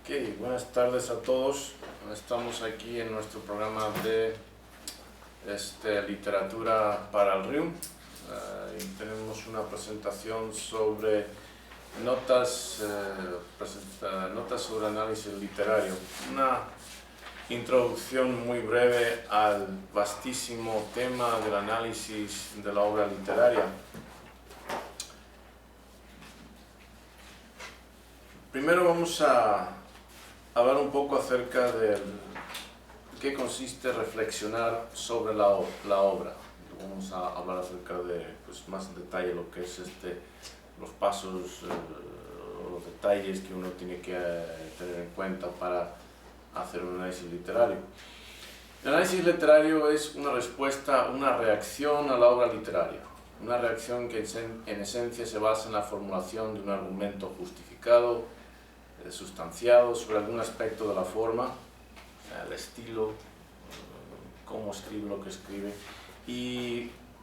Ok, buenas tardes a todos. Estamos aquí en nuestro programa de literatura para el RIUM y tenemos una presentación sobre notas sobre análisis literario. Una introducción muy breve al vastísimo tema del análisis de la obra literaria. Primero vamos a hablar un poco acerca de qué consiste reflexionar sobre la obra. Vamos a hablar acerca de más en detalle lo que es los pasos o los detalles que uno tiene que tener en cuenta para hacer un análisis literario. El análisis literario es una respuesta, una reacción a la obra literaria. Una reacción que en esencia se basa en la formulación de un argumento justificado, sustanciado sobre algún aspecto de la forma, el estilo, cómo escribe lo que escribe,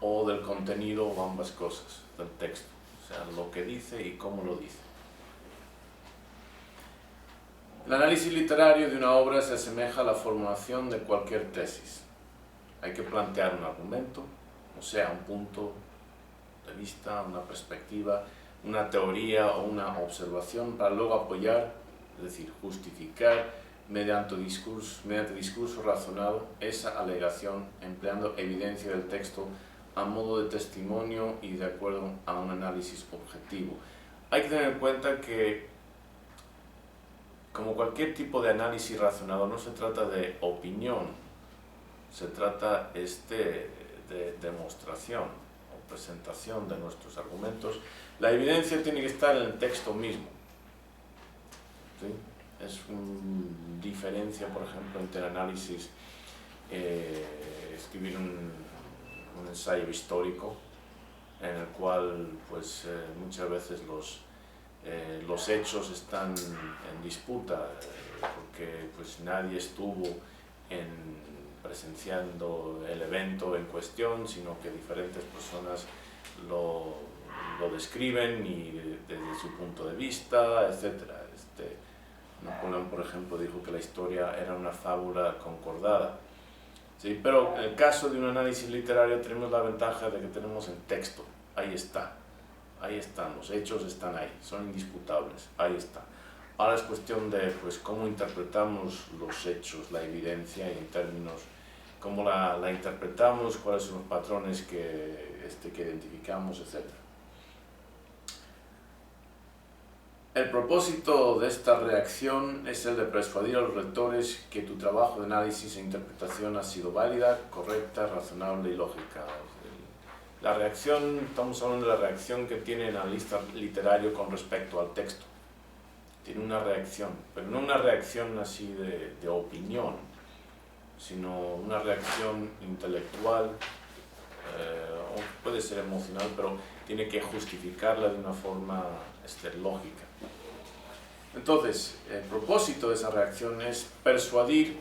o del contenido, o ambas cosas, del texto, o sea, lo que dice y cómo lo dice. El análisis literario de una obra se asemeja a la formulación de cualquier tesis. Hay que plantear un argumento, o sea, un punto de vista, una perspectiva, una teoría o una observación para luego apoyar, es decir, justificar mediante discurso razonado esa alegación empleando evidencia del texto a modo de testimonio y de acuerdo a un análisis objetivo. Hay que tener en cuenta que, como cualquier tipo de análisis razonado, no se trata de opinión, se trata de demostración o presentación de nuestros argumentos. La evidencia tiene que estar en el texto mismo. ¿Sí? Es una diferencia, por ejemplo, entre el análisis, escribir un ensayo histórico, en el cual muchas veces los hechos están en disputa, porque nadie estuvo presenciando el evento en cuestión, sino que diferentes personas lo describen y desde su punto de vista, etc. Napoleón, por ejemplo, dijo que la historia era una fábula concordada. ¿Sí? Pero en el caso de un análisis literario tenemos la ventaja de que tenemos el texto, ahí está. Ahí están, los hechos están ahí, son indisputables, ahí está. Ahora es cuestión de cómo interpretamos los hechos, la evidencia, y en términos, cómo la interpretamos, cuáles son los patrones que identificamos, etc. El propósito de esta reacción es el de persuadir a los lectores que tu trabajo de análisis e interpretación ha sido válida, correcta, razonable y lógica. La reacción, estamos hablando de la reacción que tiene el analista literario con respecto al texto. Tiene una reacción, pero no una reacción así de opinión, sino una reacción intelectual, o puede ser emocional, pero tiene que justificarla de una forma lógica. Entonces, el propósito de esa reacción es persuadir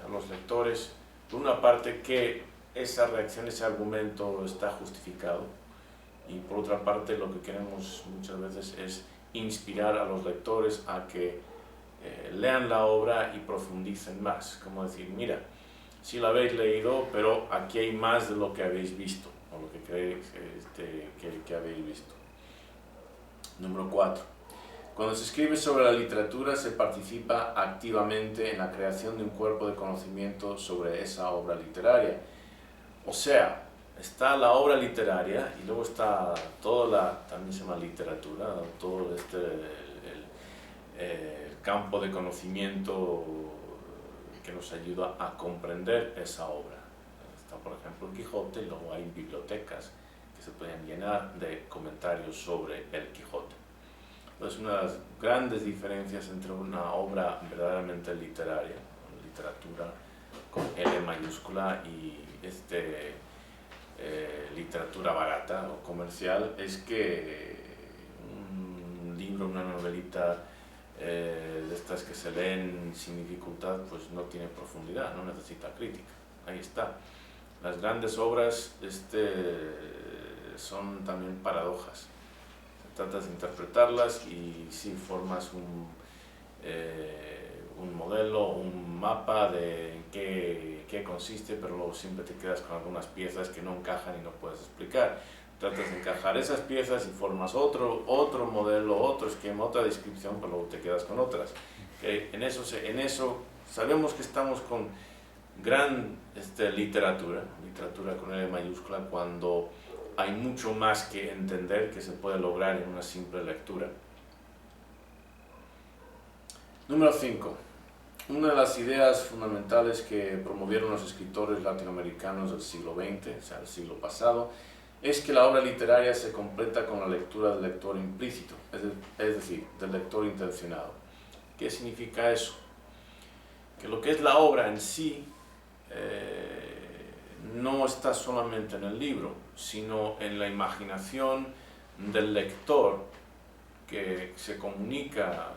a los lectores, por una parte, que esa reacción, ese argumento está justificado, y por otra parte lo que queremos muchas veces es inspirar a los lectores a que lean la obra y profundicen más, como decir, mira, sí la habéis leído, pero aquí hay más de lo que habéis visto, o lo que creéis que habéis visto. Número 4. Cuando se escribe sobre la literatura se participa activamente en la creación de un cuerpo de conocimiento sobre esa obra literaria. O sea, está la obra literaria y luego está también se llama literatura, todo el campo de conocimiento que nos ayuda a comprender esa obra. Está, por ejemplo, el Quijote, y luego hay bibliotecas que se pueden llenar de comentarios sobre el Quijote. Entonces, una de las grandes diferencias entre una obra verdaderamente literaria, literatura con L mayúscula, y literatura barata o comercial, es que un libro, una novelita de estas que se leen sin dificultad, no tiene profundidad, no necesita crítica. Ahí está. Las grandes obras son también paradojas. Se trata de interpretarlas y si formas un modelo, un mapa de en qué consiste, pero luego siempre te quedas con algunas piezas que no encajan y no puedes explicar. Tratas de encajar esas piezas y formas otro modelo, otro esquema, otra descripción, pero luego te quedas con otras. En eso sabemos que estamos con gran literatura con L mayúscula, cuando hay mucho más que entender que se puede lograr en una simple lectura. Número 5. Una de las ideas fundamentales que promovieron los escritores latinoamericanos del siglo XX, o sea, del siglo pasado, es que la obra literaria se completa con la lectura del lector implícito, es decir, del lector intencionado. ¿Qué significa eso? Que lo que es la obra en sí no está solamente en el libro, sino en la imaginación del lector que se comunica,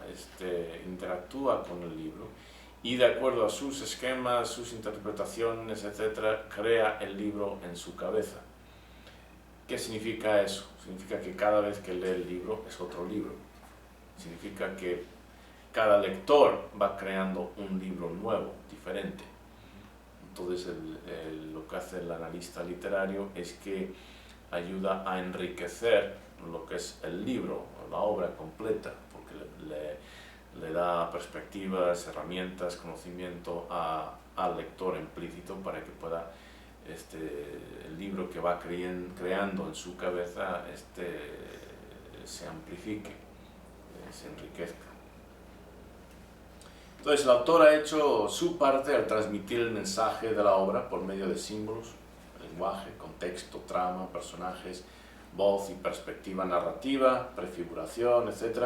interactúa con el libro y de acuerdo a sus esquemas, sus interpretaciones, etc., crea el libro en su cabeza. ¿Qué significa eso? Significa que cada vez que lee el libro es otro libro. Significa que cada lector va creando un libro nuevo, diferente. Entonces lo que hace el analista literario es que ayuda a enriquecer lo que es el libro, la obra completa, porque le da perspectivas, herramientas, conocimiento al lector implícito para que pueda el libro que va creando en su cabeza se amplifique, se enriquezca. Entonces el autor ha hecho su parte al transmitir el mensaje de la obra por medio de símbolos, lenguaje, contexto, trama, personajes, voz y perspectiva narrativa, prefiguración, etc.,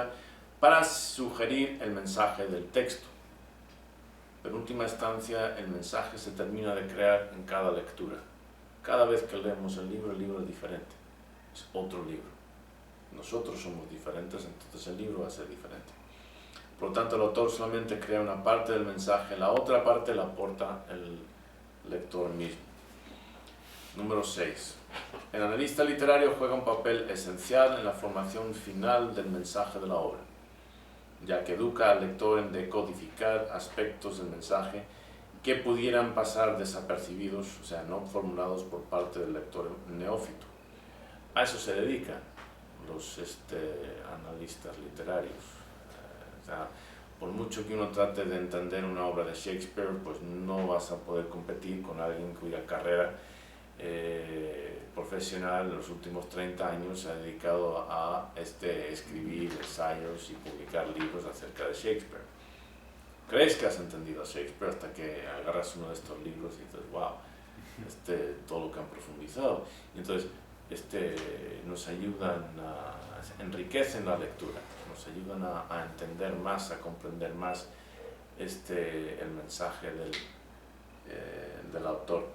para sugerir el mensaje del texto. Pero en última instancia el mensaje se termina de crear en cada lectura. Cada vez que leemos el libro es diferente, es otro libro. Nosotros somos diferentes, entonces el libro va a ser diferente. Por lo tanto, el autor solamente crea una parte del mensaje, la otra parte la aporta el lector mismo. Número 6. El analista literario juega un papel esencial en la formación final del mensaje de la obra, ya que educa al lector en decodificar aspectos del mensaje que pudieran pasar desapercibidos, o sea, no formulados por parte del lector neófito. A eso se dedican los analistas literarios. O sea, por mucho que uno trate de entender una obra de Shakespeare, pues no vas a poder competir con alguien cuya carrera profesional en los últimos 30 años se ha dedicado a escribir ensayos y publicar libros acerca de Shakespeare. Crees que has entendido a Shakespeare hasta que agarras uno de estos libros y dices, wow, todo lo que han profundizado. Y entonces nos ayudan enriquecen la lectura, nos ayudan a entender más, a comprender más el mensaje del autor.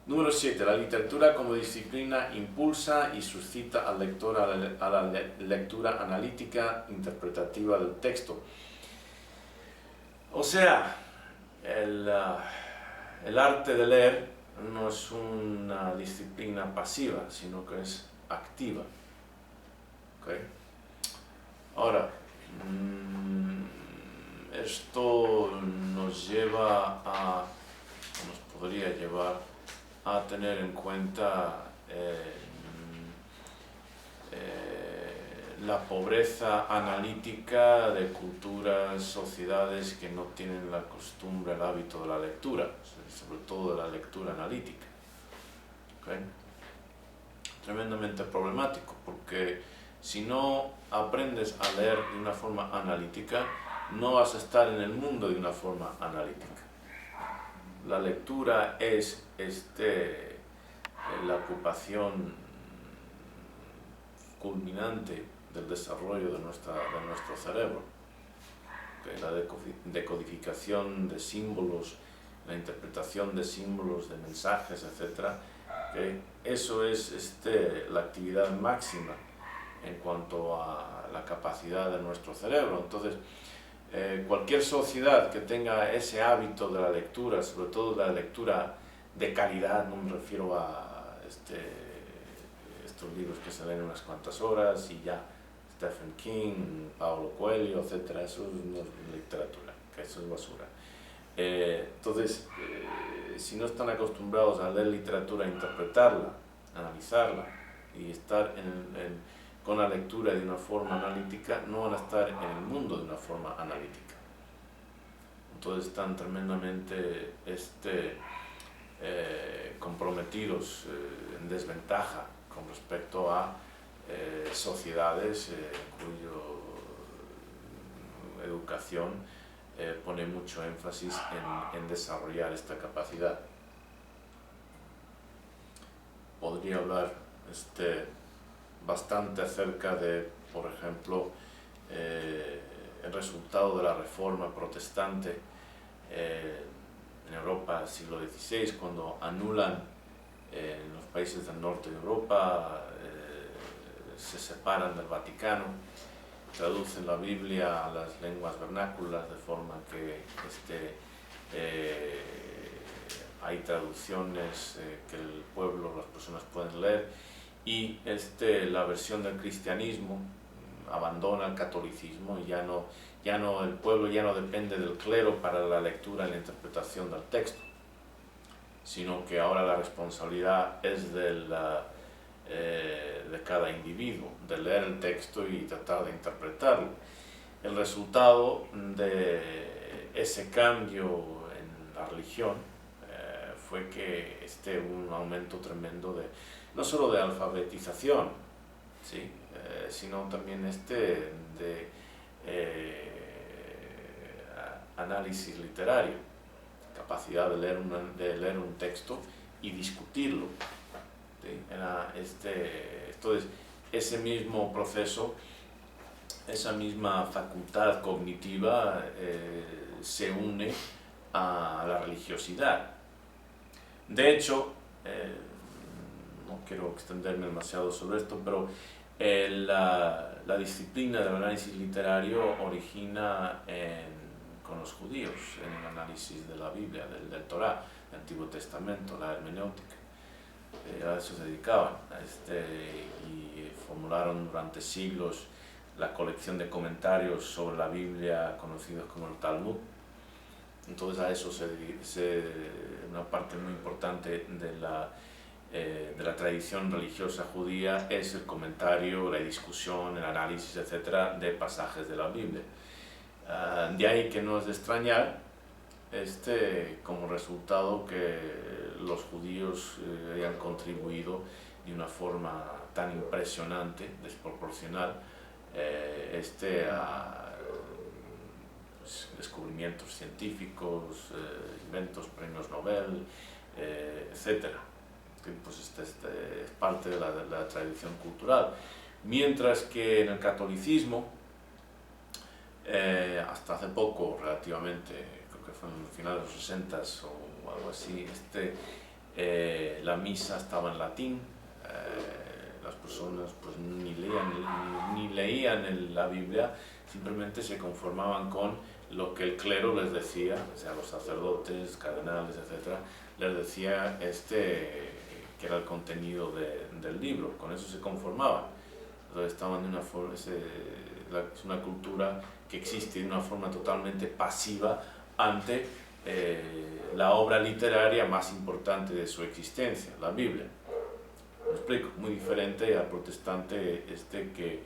Número 7. La literatura como disciplina impulsa y suscita al lector a la lectura analítica, interpretativa del texto. O sea, el arte de leer no es una disciplina pasiva, sino que es activa. ¿Okay? Ahora, esto nos podría llevar a tener en cuenta la pobreza analítica de culturas, sociedades que no tienen la costumbre, el hábito de la lectura, sobre todo de la lectura analítica. ¿Okay? Tremendamente problemático, porque si no aprendes a leer de una forma analítica, no vas a estar en el mundo de una forma analítica. La lectura es la ocupación culminante del desarrollo de nuestro cerebro. ¿Okay? La decodificación de símbolos, la interpretación de símbolos, de mensajes, etc. ¿Okay? Eso es la actividad máxima en cuanto a la capacidad de nuestro cerebro. Entonces, cualquier sociedad que tenga ese hábito de la lectura, sobre todo de la lectura de calidad, no me refiero a estos libros que se leen unas cuantas horas y ya, Stephen King, Paulo Coelho, etc. Eso no es literatura, que eso es basura. Entonces, si no están acostumbrados a leer literatura, a interpretarla, a analizarla y estar con la lectura de una forma analítica, no van a estar en el mundo de una forma analítica. Entonces están tremendamente comprometidos, en desventaja con respecto a sociedades cuya educación pone mucho énfasis en desarrollar esta capacidad. Podría hablar bastante acerca de, por ejemplo, el resultado de la Reforma Protestante en Europa del siglo XVI, cuando anulan en los países del norte de Europa, se separan del Vaticano, traducen la Biblia a las lenguas vernáculas de forma que hay traducciones que el pueblo, las personas pueden leer, y la versión del cristianismo abandona el catolicismo y el pueblo ya no depende del clero para la lectura y la interpretación del texto, sino que ahora la responsabilidad es de cada individuo, de leer el texto y tratar de interpretarlo. El resultado de ese cambio en la religión fue que hubo un aumento tremendo no solo de alfabetización, ¿sí? Sino también de análisis literario, capacidad de leer un texto y discutirlo. ¿Sí? Entonces, ese mismo proceso, esa misma facultad cognitiva se une a la religiosidad. De hecho, no quiero extenderme demasiado sobre esto, pero la disciplina del análisis literario origina con los judíos, en el análisis de la Biblia, del Torá, del Antiguo Testamento, la hermenéutica. A eso se dedicaban, y formularon durante siglos la colección de comentarios sobre la Biblia conocidos como el Talmud. Entonces a eso una parte muy importante de la tradición religiosa judía es el comentario, la discusión, el análisis, etcétera, de pasajes de la Biblia. De ahí que no es de extrañar como resultado que los judíos hayan contribuido de una forma tan impresionante, desproporcional, a descubrimientos científicos, inventos, premios Nobel, etcétera. Pues es parte de la tradición cultural. Mientras que en el catolicismo, hasta hace poco relativamente, creo que fue en finales de los 60s o algo así, la misa estaba en latín, las personas pues ni leían la Biblia, simplemente se conformaban con lo que el clero les decía, o sea, los sacerdotes, cardenales, etcétera, les decía que era el contenido del libro, con eso se conformaban. Entonces estaban de una forma, es una cultura que existe de una forma totalmente pasiva ante la obra literaria más importante de su existencia, la Biblia. Me explico, muy diferente al protestante que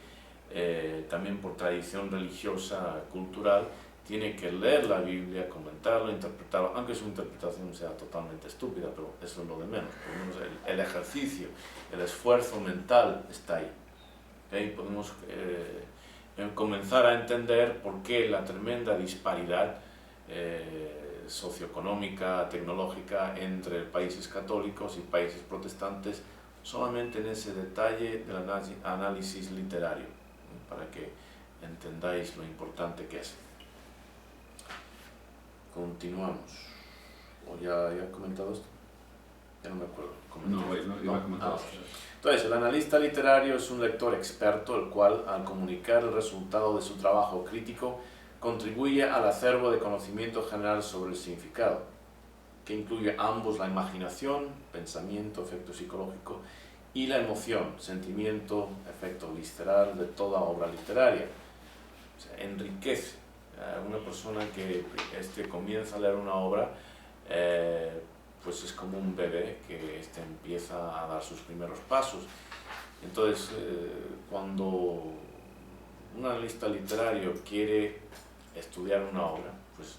también por tradición religiosa, cultural, tiene que leer la Biblia, comentarla, interpretarla, aunque su interpretación sea totalmente estúpida, pero eso es lo de menos. Por lo menos el ejercicio, el esfuerzo mental está ahí. ¿Okay? Podemos comenzar a entender por qué la tremenda disparidad socioeconómica, tecnológica entre países católicos y países protestantes, solamente en ese detalle del análisis literario, para que entendáis lo importante que es. Continuamos. ¿O ya he comentado esto? Ya no me acuerdo. No, iba a comentar esto. Entonces, el analista literario es un lector experto, el cual, al comunicar el resultado de su trabajo crítico, contribuye al acervo de conocimiento general sobre el significado, que incluye ambos la imaginación, pensamiento, efecto psicológico, y la emoción, sentimiento, efecto visceral de toda obra literaria. O sea, enriquece. Una persona que comienza a leer una obra, pues es como un bebé que empieza a dar sus primeros pasos. Entonces, cuando un analista literario quiere estudiar una obra, pues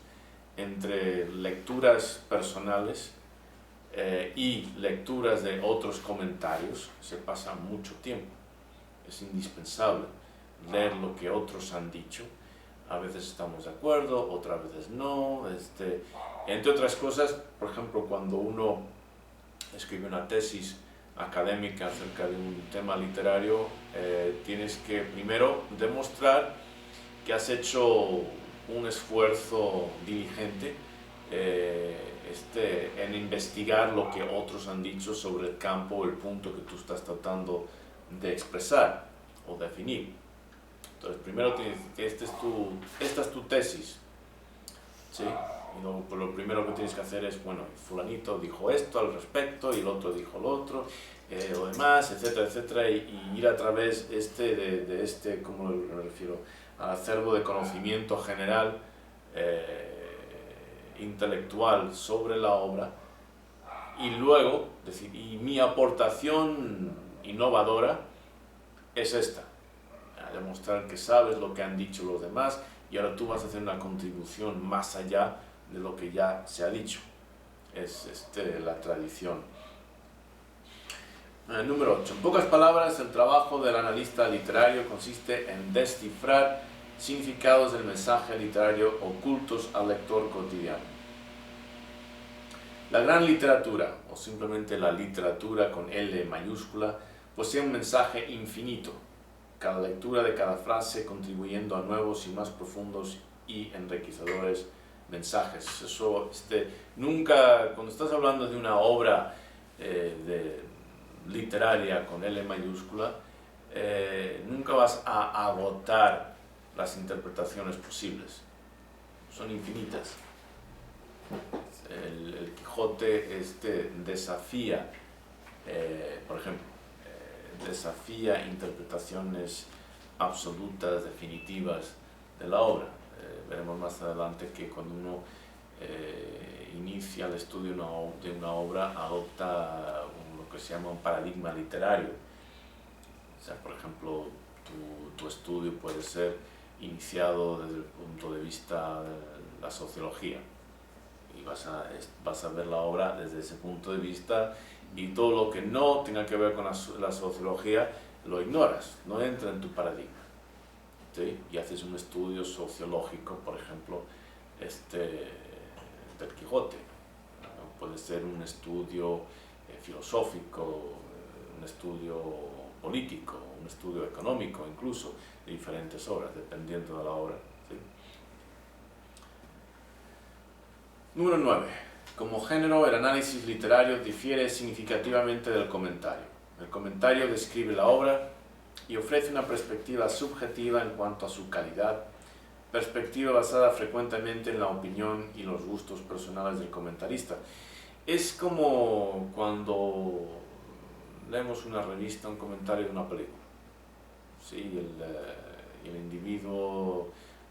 entre lecturas personales y lecturas de otros comentarios se pasa mucho tiempo. Es indispensable leer lo que otros han dicho. A veces estamos de acuerdo, otras veces no. Entre otras cosas, por ejemplo, cuando uno escribe una tesis académica acerca de un tema literario, tienes que primero demostrar que has hecho un esfuerzo diligente en investigar lo que otros han dicho sobre el campo o el punto que tú estás tratando de expresar o definir. Entonces, primero tienes que esta es tu tesis, ¿sí? Y lo primero que tienes que hacer es, bueno, fulanito dijo esto al respecto y el otro dijo lo otro, lo demás, etcétera, etcétera, y ir a través ¿cómo me refiero? Al acervo de conocimiento general intelectual sobre la obra, y luego decir, y mi aportación innovadora es esta, a demostrar que sabes lo que han dicho los demás y ahora tú vas a hacer una contribución más allá de lo que ya se ha dicho. Es la tradición. Número 8. En pocas palabras, el trabajo del analista literario consiste en descifrar significados del mensaje literario ocultos al lector cotidiano. La gran literatura, o simplemente la literatura con L mayúscula, posee un mensaje infinito, cada lectura de cada frase contribuyendo a nuevos y más profundos y enriquecedores mensajes. Eso, nunca, cuando estás hablando de una obra literaria con L mayúscula, nunca vas a agotar las interpretaciones posibles. Son infinitas. El Quijote desafía, por ejemplo, desafía interpretaciones absolutas, definitivas de la obra. Veremos más adelante que cuando uno inicia el estudio de una obra, adopta lo que se llama un paradigma literario. O sea, por ejemplo, tu estudio puede ser iniciado desde el punto de vista de la sociología y vas a ver la obra desde ese punto de vista, y todo lo que no tenga que ver con la sociología lo ignoras, no entra en tu paradigma, ¿sí? Y haces un estudio sociológico, por ejemplo, del Quijote. Puede ser un estudio filosófico, un estudio político, un estudio económico, incluso de diferentes obras, dependiendo de la obra, ¿sí? Número 9. Como género, el análisis literario difiere significativamente del comentario. El comentario describe la obra y ofrece una perspectiva subjetiva en cuanto a su calidad, perspectiva basada frecuentemente en la opinión y los gustos personales del comentarista. Es como cuando leemos una revista, un comentario de una película. Sí, el individuo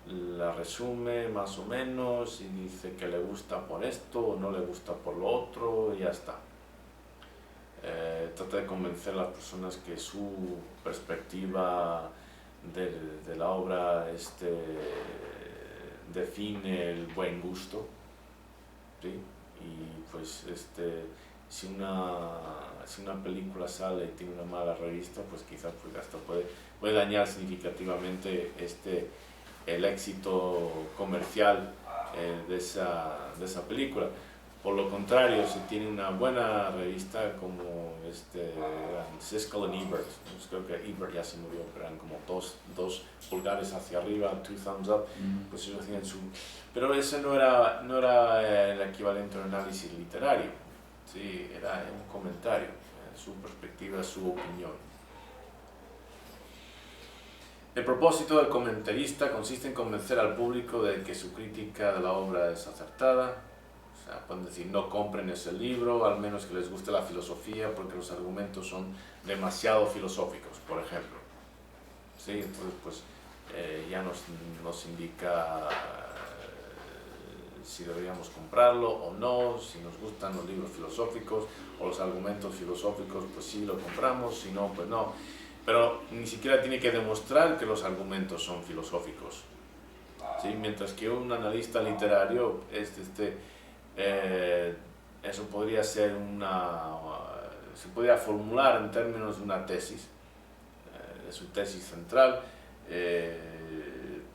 la resume más o menos y dice que le gusta por esto o no le gusta por lo otro y ya está. Trata de convencer a las personas que su perspectiva de la obra define el buen gusto, ¿sí? Y pues si una película sale y tiene una mala revista, pues quizás hasta puede dañar significativamente el éxito comercial de esa película. Por lo contrario, si tiene una buena revista como Siskel y Ebert, creo que Ebert ya se murió, pero eran como dos pulgares hacia arriba, 2 thumbs up, pues ellos hacían pero ese no era el equivalente a un análisis literario, ¿sí? Era un comentario, su perspectiva, su opinión. El propósito del comentarista consiste en convencer al público de que su crítica de la obra es acertada. O sea, pueden decir no compren ese libro, al menos que les guste la filosofía, porque los argumentos son demasiado filosóficos, por ejemplo. ¿Sí? Entonces, pues ya nos indica si deberíamos comprarlo o no, si nos gustan los libros filosóficos o los argumentos filosóficos, pues sí lo compramos, si no, pues no. Pero ni siquiera tiene que demostrar que los argumentos son filosóficos. ¿Sí? Mientras que un analista literario, eso podría ser se podría formular en términos de una tesis, de su tesis central.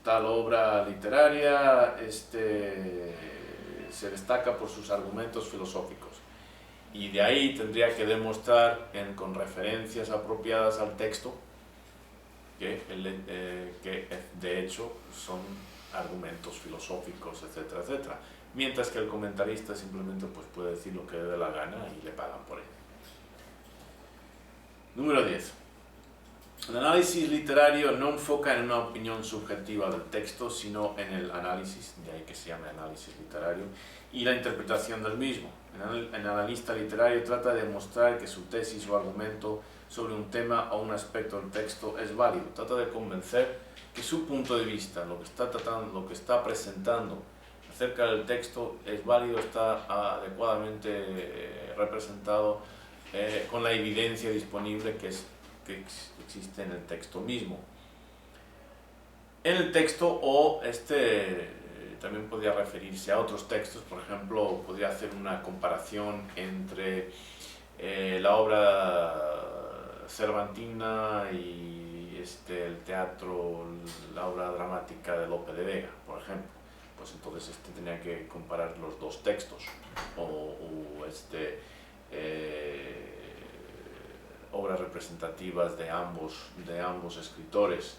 Tal obra literaria se destaca por sus argumentos filosóficos, y de ahí tendría que demostrar con referencias apropiadas al texto que de hecho son argumentos filosóficos, etcétera, etcétera. Mientras que el comentarista simplemente pues, puede decir lo que le dé la gana y le pagan por ello. Número 10. El análisis literario no enfoca en una opinión subjetiva del texto, sino en el análisis, de ahí que se llame análisis literario, y la interpretación del mismo. El analista literario trata de demostrar que su tesis o argumento sobre un tema o un aspecto del texto es válido. Trata de convencer que su punto de vista, lo que está presentando acerca del texto es válido, está adecuadamente representado con la evidencia disponible que existe en el texto mismo. En el texto o también podría referirse a otros textos, por ejemplo, podría hacer una comparación entre la obra cervantina y el teatro, la obra dramática de Lope de Vega, por ejemplo. Pues entonces tenía que comparar los dos textos, obras representativas de ambos escritores.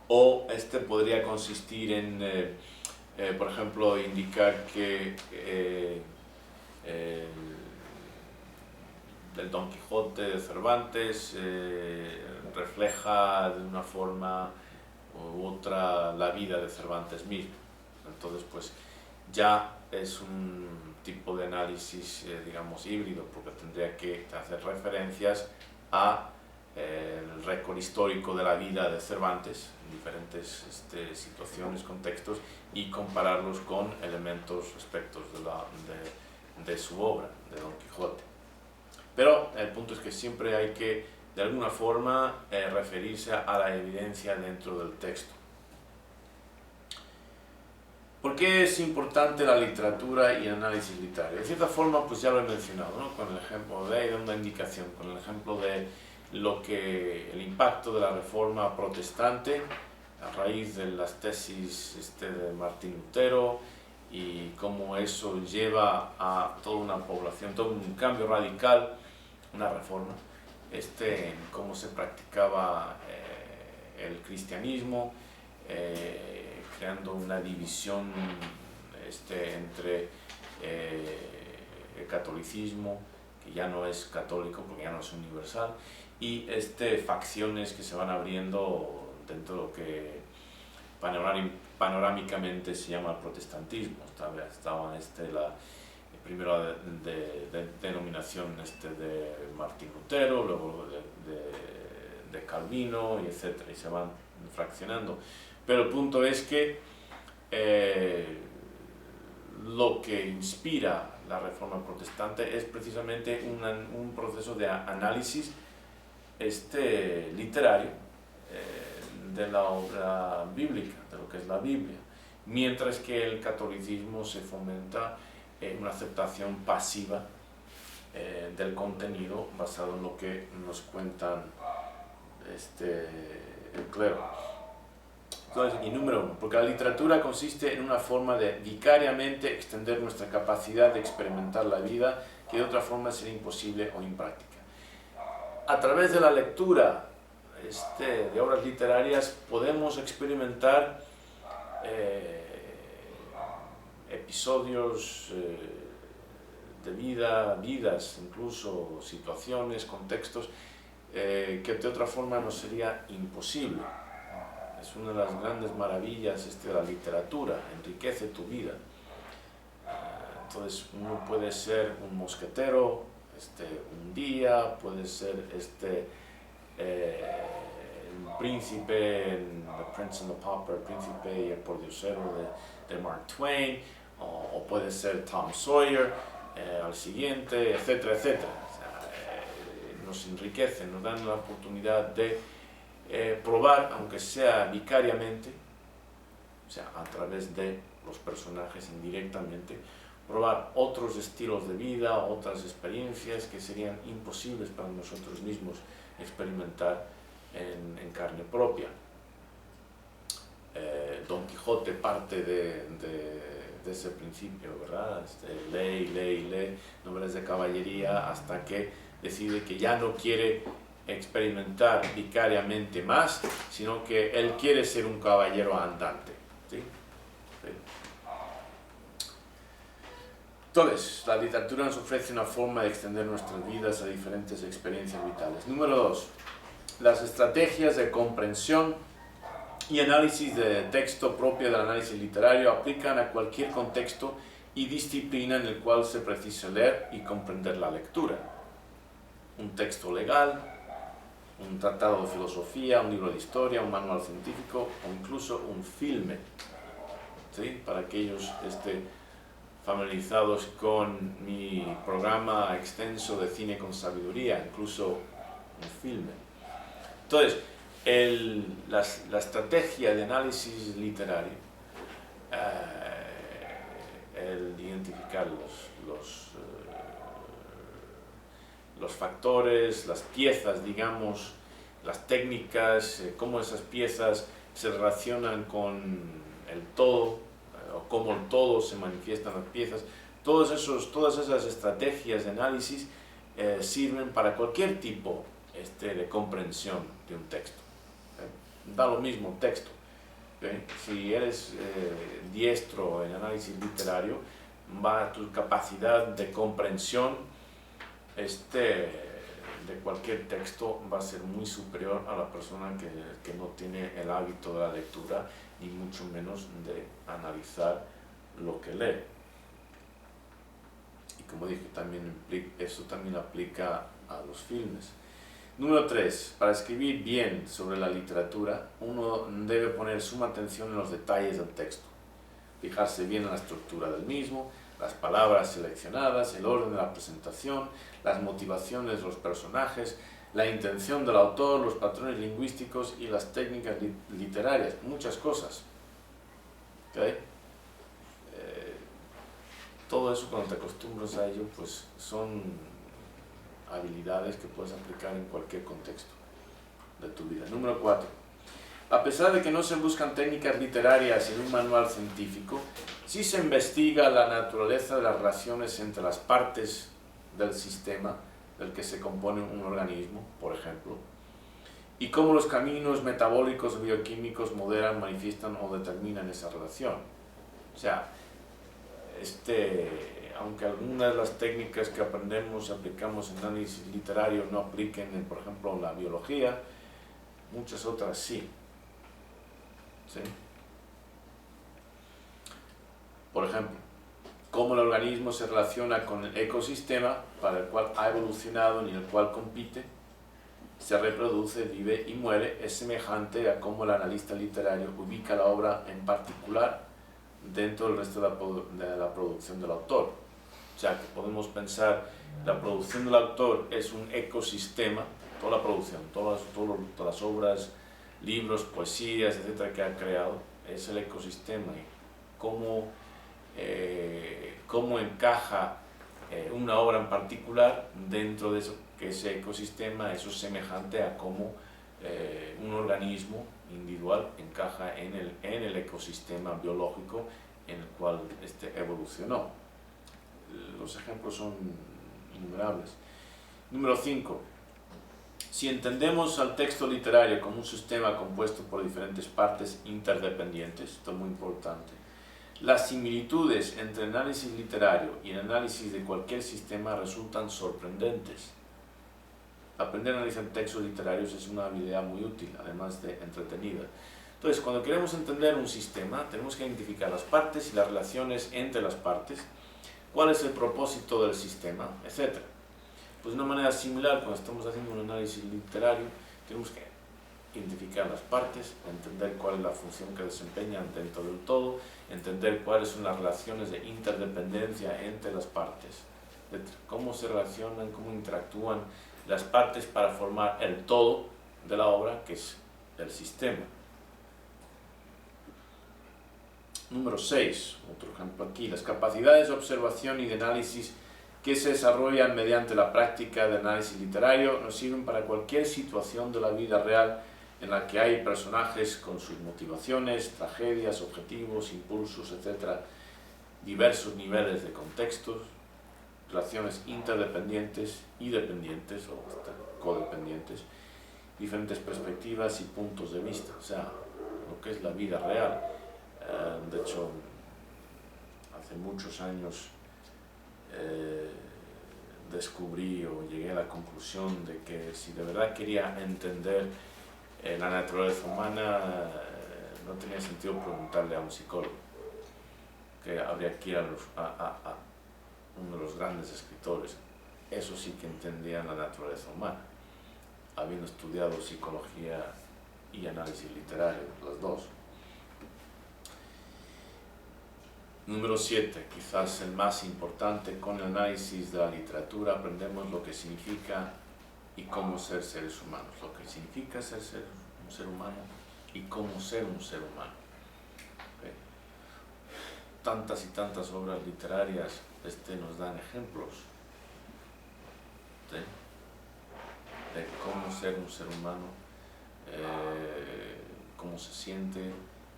O podría consistir en, por ejemplo, indicar que el Don Quijote de Cervantes refleja de una forma u otra la vida de Cervantes mismo. Entonces, pues ya es un tipo de análisis, digamos, híbrido, porque tendría que hacer referencias a el récord histórico de la vida de Cervantes en diferentes situaciones, contextos, y compararlos con elementos, aspectos de su obra, de Don Quijote. Pero el punto es que siempre hay que, de alguna forma, referirse a la evidencia dentro del texto. ¿Por qué es importante la literatura y el análisis literario? De cierta forma, pues ya lo he mencionado, ¿no? Con el ejemplo de una indicación, con el ejemplo de el impacto de la Reforma protestante a raíz de las tesis de Martín Lutero, y cómo eso lleva a toda una población, todo un cambio radical, una reforma, en cómo se practicaba el cristianismo, creando una división entre el catolicismo, que ya no es católico porque ya no es universal, y facciones que se van abriendo dentro de lo que panorámicamente se llama el protestantismo. Estaba primero de denominación de Martín Lutero, luego de Calvino, y etcétera, y se van fraccionando. Pero el punto es que lo que inspira la Reforma protestante es precisamente un proceso de análisis literario de la obra bíblica, de lo que es la Biblia, mientras que el catolicismo se fomenta una aceptación pasiva del contenido basado en lo que nos cuentan el clero. Entonces, y número 1, porque la literatura consiste en una forma de vicariamente extender nuestra capacidad de experimentar la vida, que de otra forma sería imposible o impráctica. A través de la lectura de obras literarias podemos experimentar episodios de vidas, incluso situaciones, contextos que de otra forma nos sería imposible. Es una de las grandes maravillas de la literatura, enriquece tu vida. Entonces uno puede ser un mosquetero un día, puede ser un príncipe en The Prince and the Pauper, el príncipe y el pordiosero de Mark Twain, o puede ser Tom Sawyer al siguiente, etcétera, etcétera. O sea, nos enriquecen, nos dan la oportunidad de probar, aunque sea vicariamente, o sea, a través de los personajes indirectamente, probar otros estilos de vida, otras experiencias que serían imposibles para nosotros mismos experimentar en carne propia. Don Quijote parte de ese principio, ¿verdad? Lee novelas de caballería hasta que decide que ya no quiere experimentar vicariamente más, sino que él quiere ser un caballero andante. ¿Sí? Sí. Entonces, la literatura nos ofrece una forma de extender nuestras vidas a diferentes experiencias vitales. Número 2. Las estrategias de comprensión y análisis de texto propio del análisis literario aplican a cualquier contexto y disciplina en el cual se precisa leer y comprender la lectura. Un texto legal, un tratado de filosofía, un libro de historia, un manual científico o incluso un filme. ¿Sí? Para aquellos familiarizados con mi programa extenso de cine con sabiduría, incluso un filme. Entonces, la estrategia de análisis literario, el identificar los factores, las piezas, digamos, las técnicas, cómo esas piezas se relacionan con el todo, o cómo el todo se manifiestan las piezas, todas esas estrategias de análisis sirven para cualquier tipo de comprensión de un texto. Da lo mismo texto. Si eres diestro en análisis literario, tu capacidad de comprensión de cualquier texto va a ser muy superior a la persona que no tiene el hábito de la lectura ni mucho menos de analizar lo que lee. Y como dije, eso también aplica a los filmes. Número 3. Para escribir bien sobre la literatura, uno debe poner suma atención en los detalles del texto, fijarse bien en la estructura del mismo, las palabras seleccionadas, el orden de la presentación, las motivaciones de los personajes, la intención del autor, los patrones lingüísticos y las técnicas literarias, muchas cosas. ¿Okay? Todo eso, cuando te acostumbras a ello, pues son habilidades que puedes aplicar en cualquier contexto de tu vida. Número 4. A pesar de que no se buscan técnicas literarias en un manual científico, sí se investiga la naturaleza de las relaciones entre las partes del sistema del que se compone un organismo, por ejemplo, y cómo los caminos metabólicos bioquímicos moderan, manifiestan o determinan esa relación. O sea, aunque algunas de las técnicas que aprendemos y aplicamos en análisis literario no apliquen, por ejemplo, en la biología, muchas otras sí. ¿Sí? Por ejemplo, cómo el organismo se relaciona con el ecosistema para el cual ha evolucionado y en el cual compite, se reproduce, vive y muere, es semejante a cómo el analista literario ubica la obra en particular dentro del resto de la producción del autor. O sea, que podemos pensar, la producción del autor es un ecosistema, toda la producción, todas las obras, libros, poesías, etcétera, que ha creado, es el ecosistema. Y cómo encaja una obra en particular dentro de eso, que ese ecosistema, eso es semejante a cómo un organismo individual encaja en el ecosistema biológico en el cual evolucionó. Los ejemplos son innumerables. Número 5. Si entendemos al texto literario como un sistema compuesto por diferentes partes interdependientes, esto es muy importante, las similitudes entre el análisis literario y el análisis de cualquier sistema resultan sorprendentes. Aprender a analizar textos literarios es una habilidad muy útil, además de entretenida. Entonces, cuando queremos entender un sistema, tenemos que identificar las partes y las relaciones entre las partes, cuál es el propósito del sistema, etc. Pues de una manera similar, cuando estamos haciendo un análisis literario, tenemos que identificar las partes, entender cuál es la función que desempeñan dentro del todo, entender cuáles son las relaciones de interdependencia entre las partes, cómo se relacionan, cómo interactúan las partes para formar el todo de la obra, que es el sistema. Número 6, otro ejemplo aquí, las capacidades de observación y de análisis que se desarrollan mediante la práctica de análisis literario nos sirven para cualquier situación de la vida real en la que hay personajes con sus motivaciones, tragedias, objetivos, impulsos, etc., diversos niveles de contextos, relaciones interdependientes y dependientes o hasta codependientes, diferentes perspectivas y puntos de vista, o sea, lo que es la vida real. De hecho, hace muchos años descubrí o llegué a la conclusión de que si de verdad quería entender la naturaleza humana, no tenía sentido preguntarle a un psicólogo, que habría que ir a uno de los grandes escritores. Eso sí que entendían la naturaleza humana, habiendo estudiado psicología y análisis literario, las dos. Número 7, quizás el más importante, con el análisis de la literatura aprendemos lo que significa y cómo ser seres humanos, lo que significa ser un ser humano y cómo ser un ser humano. ¿Okay? Tantas y tantas obras literarias nos dan ejemplos de cómo ser un ser humano, cómo se siente,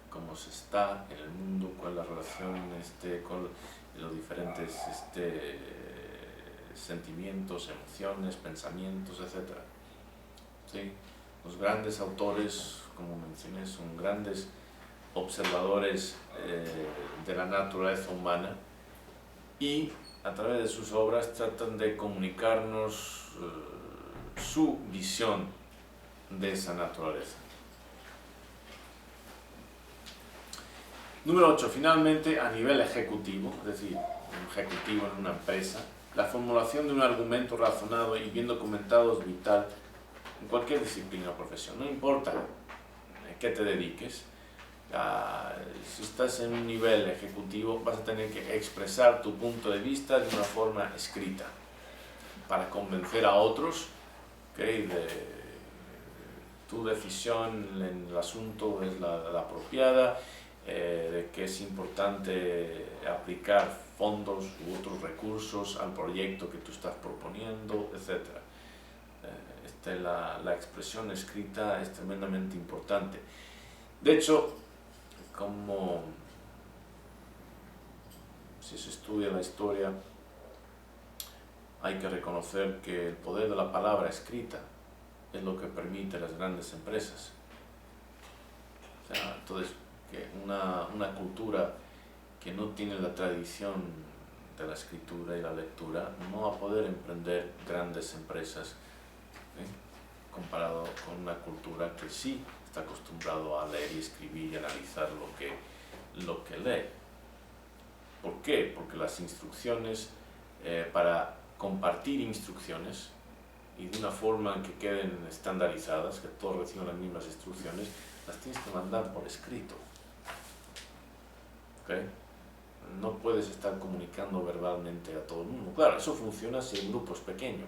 cómo se está en el mundo, cuál es la relación con los diferentes sentimientos, emociones, pensamientos, etc. ¿Sí? Los grandes autores, como mencioné, son grandes observadores de la naturaleza humana y a través de sus obras tratan de comunicarnos su visión de esa naturaleza. Número 8, finalmente, a nivel ejecutivo, es decir, un ejecutivo en una empresa, la formulación de un argumento razonado y bien documentado es vital en cualquier disciplina o profesión, no importa a qué te dediques. Si estás en un nivel ejecutivo, vas a tener que expresar tu punto de vista de una forma escrita para convencer a otros que tu decisión en el asunto es la apropiada, de que es importante aplicar fondos u otros recursos al proyecto que tú estás proponiendo, etc. La expresión escrita es tremendamente importante. De hecho, como si se estudia la historia, hay que reconocer que el poder de la palabra escrita es lo que permite a las grandes empresas. O sea, entonces, que una cultura que no tiene la tradición de la escritura y la lectura no va a poder emprender grandes empresas, comparado con una cultura que sí está acostumbrado a leer y escribir y analizar lo que lee. ¿Por qué? Porque las instrucciones, para compartir instrucciones y de una forma que queden estandarizadas, que todos reciban las mismas instrucciones, las tienes que mandar por escrito. ¿Okay? No puedes estar comunicando verbalmente a todo el mundo. Claro, eso funciona si el grupo es pequeño.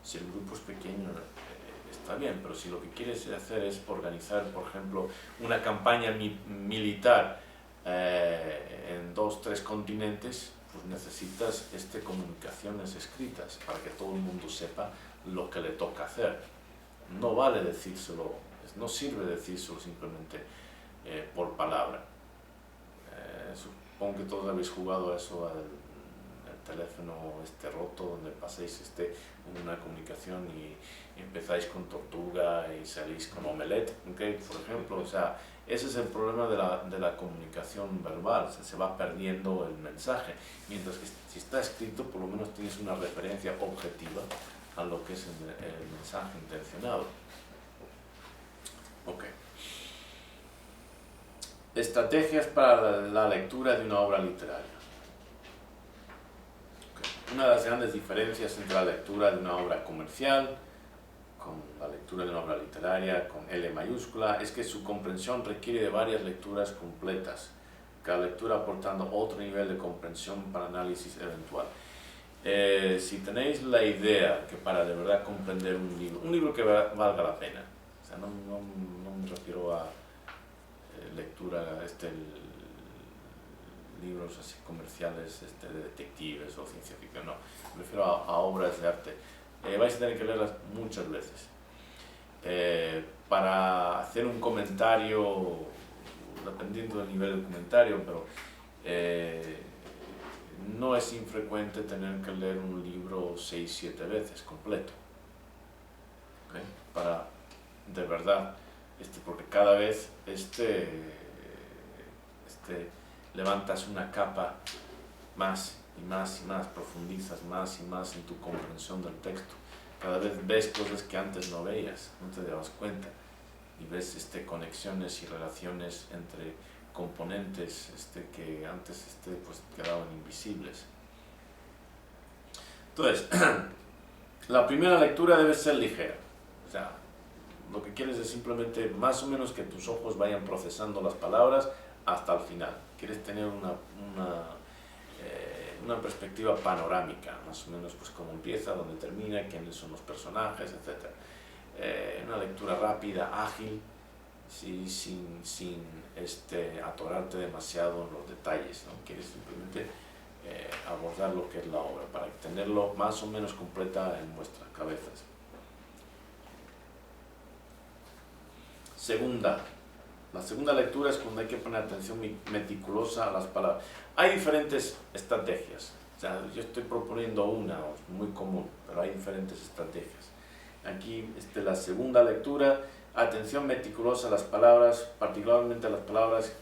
Si el grupo es pequeño, está bien, pero si lo que quieres hacer es organizar, por ejemplo, una campaña militar en 2 o 3 continentes, pues necesitas comunicaciones escritas para que todo el mundo sepa lo que le toca hacer. No vale decírselo, no sirve decírselo simplemente por palabra. Supongo que todos habéis jugado a eso, al teléfono roto, donde paséis una comunicación y empezáis con tortuga y salís con omelette, ¿okay? Por ejemplo. O sea, ese es el problema de la comunicación verbal, o sea, se va perdiendo el mensaje, mientras que si está escrito por lo menos tienes una referencia objetiva a lo que es el mensaje intencionado. Okay. Estrategias para la lectura de una obra literaria. una de las grandes diferencias entre la lectura de una obra comercial con la lectura de una obra literaria con L mayúscula es que su comprensión requiere de varias lecturas completas, cada lectura aportando otro nivel de comprensión para análisis eventual. Si tenéis la idea que para de verdad comprender un libro que valga la pena, o sea, no me refiero a lectura, libros así comerciales de detectives o ciencia ficción, no, me refiero a obras de arte. Vais a tener que leerlas muchas veces. Para hacer un comentario, dependiendo del nivel del comentario, pero no es infrecuente tener que leer un libro 6-7 veces completo. ¿Okay? Para, de verdad, porque cada vez levantas una capa más y más y más, profundizas más y más en tu comprensión del texto. Cada vez ves cosas que antes no veías, no te dabas cuenta, y ves conexiones y relaciones entre componentes que antes pues quedaban invisibles. Entonces, la primera lectura debe ser ligera, o sea, lo que quieres es simplemente más o menos que tus ojos vayan procesando las palabras hasta el final. Quieres tener una perspectiva panorámica, más o menos pues cómo empieza, dónde termina, quiénes son los personajes, etc. Una lectura rápida, ágil, ¿sí? sin atorarte demasiado en los detalles, ¿no? Quieres simplemente abordar lo que es la obra para tenerlo más o menos completa en vuestras cabezas. La segunda lectura es cuando hay que poner atención meticulosa a las palabras. Hay diferentes estrategias, o sea, yo estoy proponiendo una muy común, pero hay diferentes estrategias. Aquí la segunda lectura, atención meticulosa a las palabras, particularmente a las palabras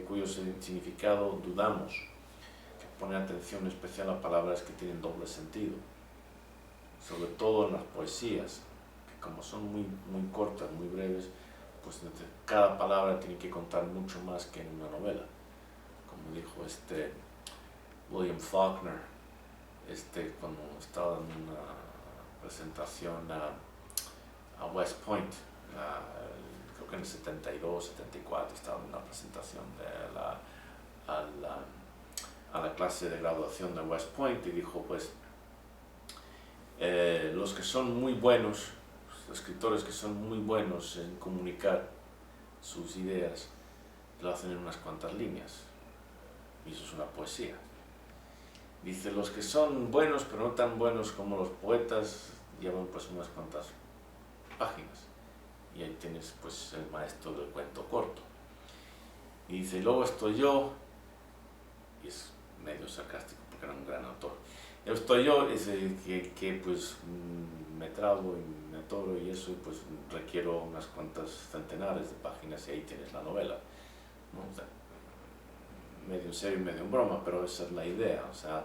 cuyo significado dudamos, que poner atención especial a palabras que tienen doble sentido, sobre todo en las poesías, que como son muy cortas, muy breves, pues cada palabra tiene que contar mucho más que en una novela. Como dijo William Faulkner, cuando estaba en una presentación a West Point, creo que en el 72, 74, estaba en una presentación a la clase de graduación de West Point y dijo, pues, los que son muy buenos, los escritores que son muy buenos en comunicar sus ideas, lo hacen en unas cuantas líneas, y eso es una poesía. Dice, los que son buenos, pero no tan buenos como los poetas, llevan pues unas cuantas páginas, y ahí tienes pues el maestro del cuento corto. Y dice, luego estoy yo, y es medio sarcástico porque era un gran autor, estoy yo, que pues me trago y me atoro y eso, y pues requiero unas cuantas centenares de páginas y ahí tienes la novela, ¿no? O sea, medio en serio y medio en broma, pero esa es la idea, o sea,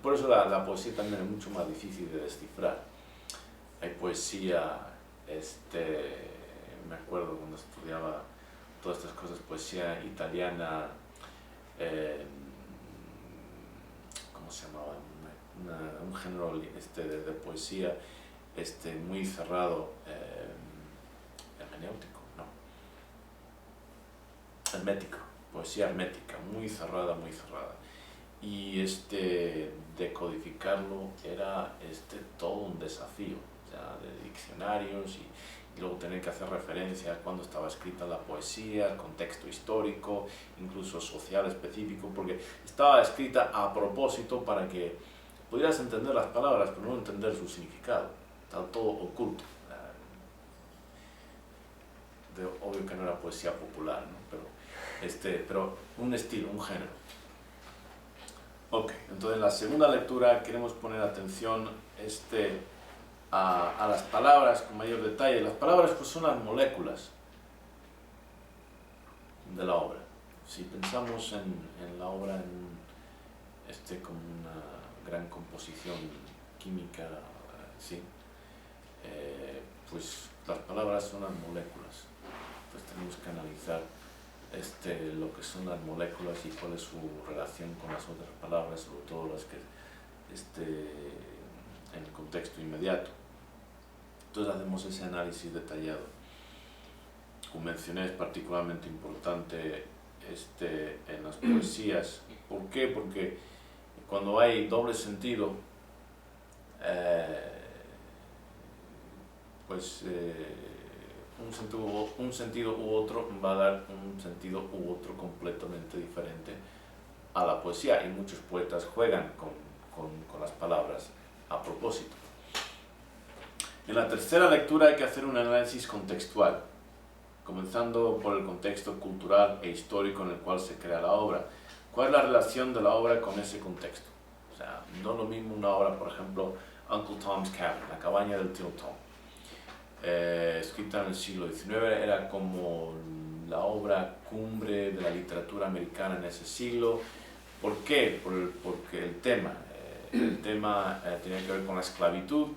por eso la poesía también es mucho más difícil de descifrar. Hay poesía, me acuerdo cuando estudiaba todas estas cosas, poesía italiana, ¿cómo se llamaba? Un género de poesía muy cerrado, hermenéutico, no, hermético, poesía hermética, muy cerrada, y decodificarlo era todo un desafío, o sea, de diccionarios y luego tener que hacer referencia a cuándo estaba escrita la poesía, contexto histórico, incluso social específico, porque estaba escrita a propósito para que pudieras entender las palabras, pero no entender su significado, estaba todo oculto. Obvio que no era poesía popular, ¿no? Pero un estilo, un género. Ok, entonces en la segunda lectura queremos poner atención a las palabras con mayor detalle. Las palabras pues son las moléculas de la obra. Si pensamos en la obra como una gran composición química, ¿sí? Pues las palabras son las moléculas. Pues tenemos que analizar lo que son las moléculas y cuál es su relación con las otras palabras, sobre todo las que en el contexto inmediato. Entonces hacemos ese análisis detallado. Como mencioné, es particularmente importante en las poesías. ¿Por qué? Porque cuando hay doble sentido, un sentido u otro va a dar un sentido u otro completamente diferente a la poesía, y muchos poetas juegan con las palabras a propósito. En la tercera lectura hay que hacer un análisis contextual, comenzando por el contexto cultural e histórico en el cual se crea la obra. ¿Cuál es la relación de la obra con ese contexto? O sea, no es lo mismo una obra, por ejemplo, Uncle Tom's Cabin, La cabaña del tío Tom, escrita en el siglo XIX, era como la obra cumbre de la literatura americana en ese siglo. ¿Por qué? Porque el tema tenía que ver con la esclavitud,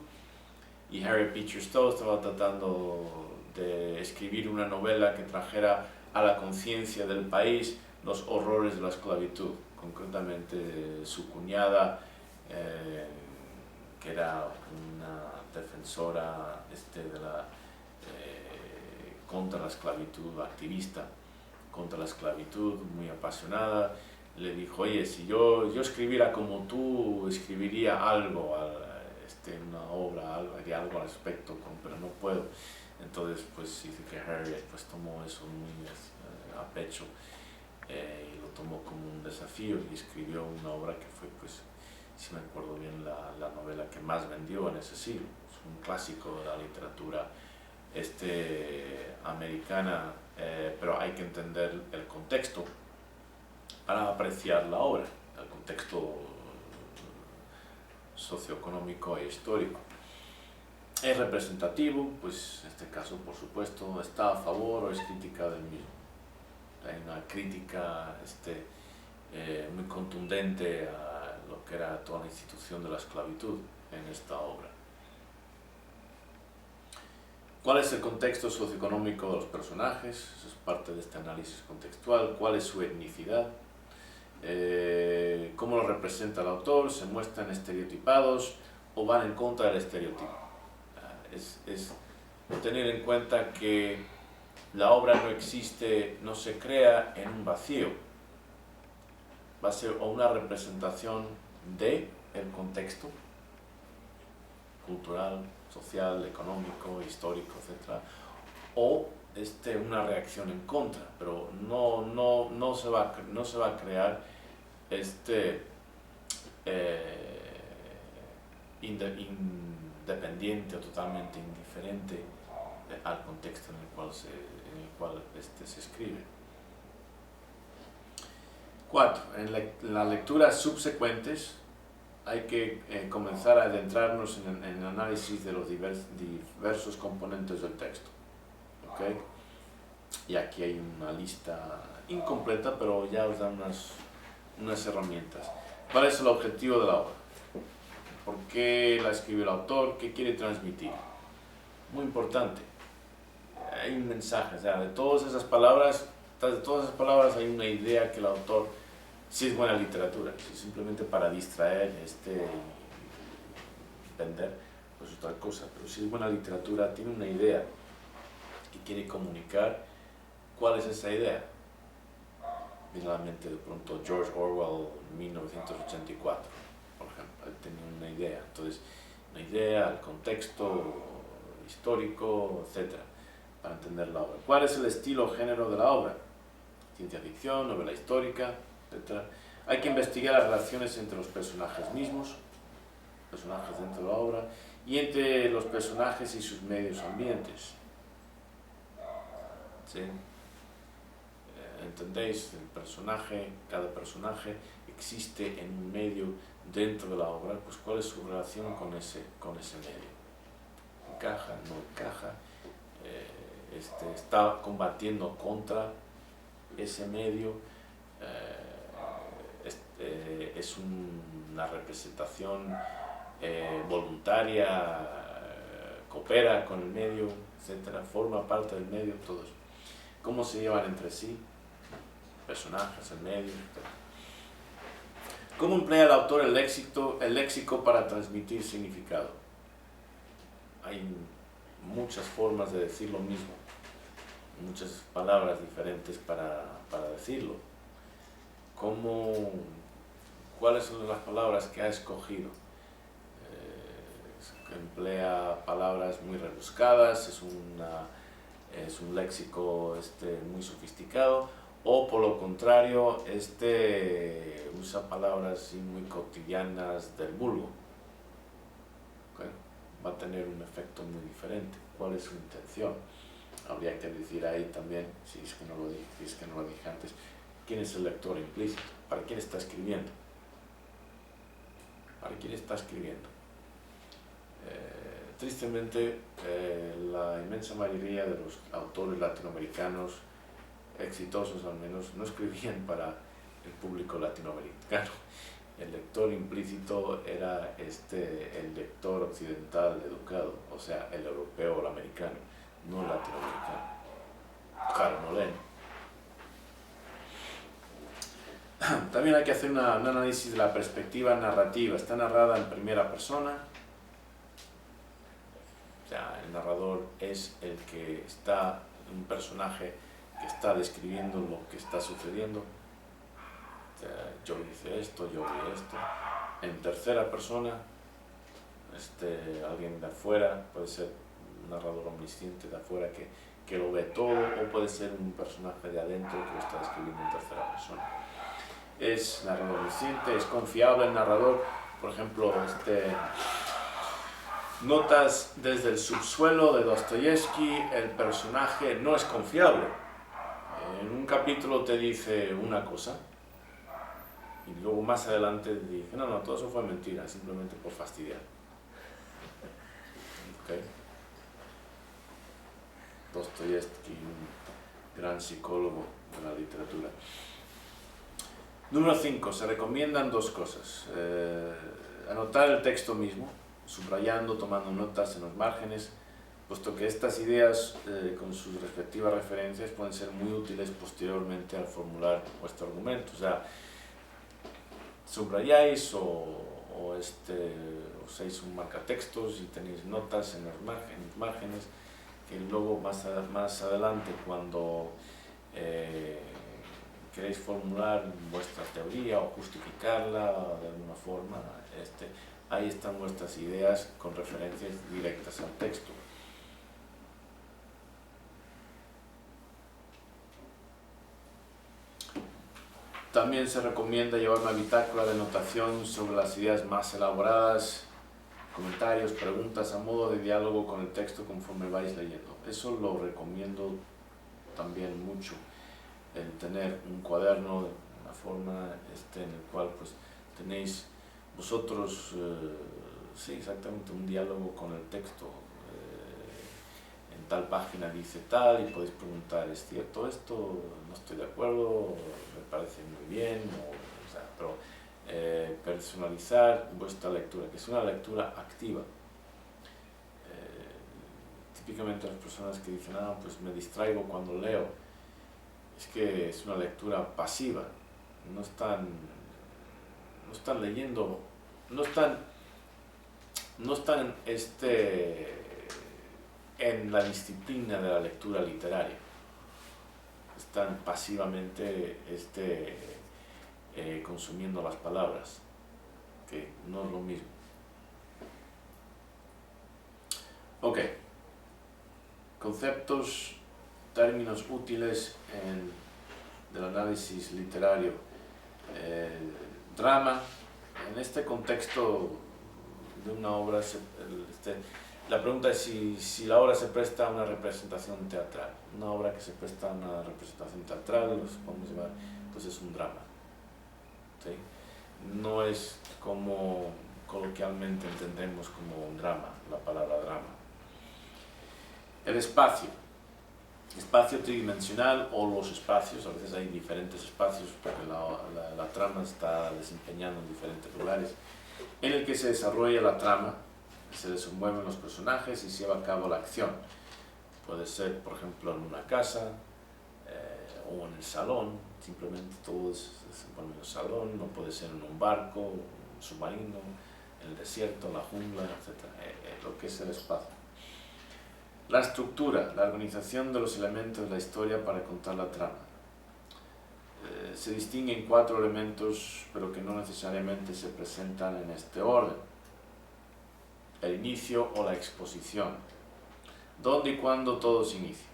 y Harriet Beecher Stowe estaba tratando de escribir una novela que trajera a la conciencia del país los horrores de la esclavitud, concretamente su cuñada, que era una defensora contra la esclavitud, activista contra la esclavitud, muy apasionada. Le dijo: oye, si yo escribiera como tú, escribiría algo, una obra, haría algo al respecto, pero no puedo. Entonces, pues dice que Harriet pues tomó eso muy a pecho, y lo tomó como un desafío, y escribió una obra que fue, pues, si me acuerdo bien, la novela que más vendió en ese siglo. Es un clásico de la literatura americana, pero hay que entender el contexto para apreciar la obra, el contexto socioeconómico e histórico. Es representativo, pues en este caso, por supuesto, está a favor o es crítica del mismo. Hay una crítica muy contundente a lo que era toda la institución de la esclavitud en esta obra. ¿Cuál es el contexto socioeconómico de los personajes? Eso es parte de este análisis contextual. ¿Cuál es su etnicidad? ¿Cómo lo representa el autor? ¿Se muestran estereotipados o van en contra del estereotipo? Es tener en cuenta que la obra no existe, no se crea en un vacío. Va a ser o una representación del contexto cultural, social, económico, histórico, etc. O una reacción en contra, pero no se va a crear independiente o totalmente indiferente al contexto en el cual se escribe. 4. En las lecturas subsecuentes hay que comenzar a adentrarnos en el análisis de los diversos componentes del texto. ¿Okay? Y aquí hay una lista incompleta, pero ya os da unas herramientas. ¿Cuál es el objetivo de la obra? ¿Por qué la escribe el autor? ¿Qué quiere transmitir? Muy importante. Hay un mensaje, o sea, de todas esas palabras hay una idea que el autor, si es buena literatura, si es simplemente para distraer, vender, pues otra cosa, pero si es buena literatura, tiene una idea y quiere comunicar. ¿Cuál es esa idea? Viene a la mente de pronto George Orwell, 1984, por ejemplo. Él tenía una idea, entonces una idea, el contexto histórico, etc., para entender la obra. ¿Cuál es el estilo o género de la obra? Ciencia ficción, novela histórica, etc. Hay que investigar las relaciones entre los personajes mismos, personajes dentro de la obra, y entre los personajes y sus medios ambientes. ¿Sí? ¿Entendéis? Cada personaje existe en un medio dentro de la obra, pues ¿cuál es su relación con ese medio? ¿Encaja? ¿No encaja? ¿Está combatiendo contra ese medio? ¿Es una representación voluntaria? ¿Coopera con el medio? Etcétera, forma parte del medio, todo eso. ¿Cómo se llevan entre sí? Personajes, el medio, etc. ¿Cómo emplea el autor el léxico para transmitir significado? Hay muchas formas de decir lo mismo, muchas palabras diferentes para decirlo. ¿Cuáles son las palabras que ha escogido? Emplea palabras muy rebuscadas, es un léxico muy sofisticado, o por lo contrario, usa palabras así muy cotidianas del vulgo. ¿Okay? Va a tener un efecto muy diferente. ¿Cuál es su intención? Habría que decir ahí también, si es que no lo dije antes, ¿quién es el lector implícito? ¿Para quién está escribiendo? ¿Para quién está escribiendo? Tristemente, la inmensa mayoría de los autores latinoamericanos, exitosos al menos, no escribían para el público latinoamericano. El lector implícito era el lector occidental educado, o sea, el europeo o el americano, no el latinoamericano. Claro, no leen. También hay que hacer un análisis de la perspectiva narrativa. Está narrada en primera persona. O sea, el narrador es el que está, un personaje que está describiendo lo que está sucediendo. O sea, yo hice esto, yo vi esto. En tercera persona, alguien de afuera, puede ser un narrador omnisciente de afuera que lo ve todo, o puede ser un personaje de adentro que lo está describiendo en tercera persona. Es narrador omnisciente, es confiable el narrador. Por ejemplo, Notas desde el subsuelo de Dostoyevsky, el personaje no es confiable. En un capítulo te dice una cosa y luego más adelante te dice, no, todo eso fue mentira, simplemente por fastidiar. ¿Okay? Dostoyevsky, un gran psicólogo de la literatura. Número 5. Se recomiendan dos cosas. Anotar el texto mismo, subrayando, tomando notas en los márgenes, puesto que estas ideas con sus respectivas referencias pueden ser muy útiles posteriormente al formular vuestro argumento. O sea, subrayáis o usáis un marcatextos y tenéis notas en los márgenes que luego más adelante, cuando queréis formular vuestra teoría o justificarla de alguna forma, ahí están vuestras ideas con referencias directas al texto. También se recomienda llevar una bitácora de anotación sobre las ideas más elaboradas, comentarios, preguntas a modo de diálogo con el texto conforme vais leyendo. Eso lo recomiendo también mucho, el tener un cuaderno de una forma en el cual pues tenéis vosotros, sí, exactamente, un diálogo con el texto. En tal página dice tal y podéis preguntar, ¿es cierto esto? No estoy de acuerdo, me parece muy bien, pero personalizar vuestra lectura, que es una lectura activa. Típicamente las personas que dicen, pues me distraigo cuando leo, es que es una lectura pasiva, no están leyendo, no están en la disciplina de la lectura literaria, están pasivamente consumiendo las palabras, que no es lo mismo. Ok, conceptos, términos útiles del análisis literario. Drama, en este contexto de una obra, la pregunta es si la obra se presta a una representación teatral. Una obra que se presta a una representación teatral, los podemos llamar, pues es un drama. ¿Sí? No es como coloquialmente entendemos como un drama, la palabra drama. El espacio tridimensional o los espacios, a veces hay diferentes espacios porque la trama está desempeñando en diferentes lugares, en el que se desarrolla la trama, se desenvuelven los personajes y se lleva a cabo la acción. Puede ser, por ejemplo, en una casa o en el salón, simplemente todo se pone en el salón, no puede ser en un barco, un submarino, en el desierto, en la jungla, etc. Lo que es el espacio. La estructura, la organización de los elementos de la historia para contar la trama. Se distinguen 4 elementos, pero que no necesariamente se presentan en este orden. El inicio o la exposición. ¿Dónde y cuándo todo se inicia?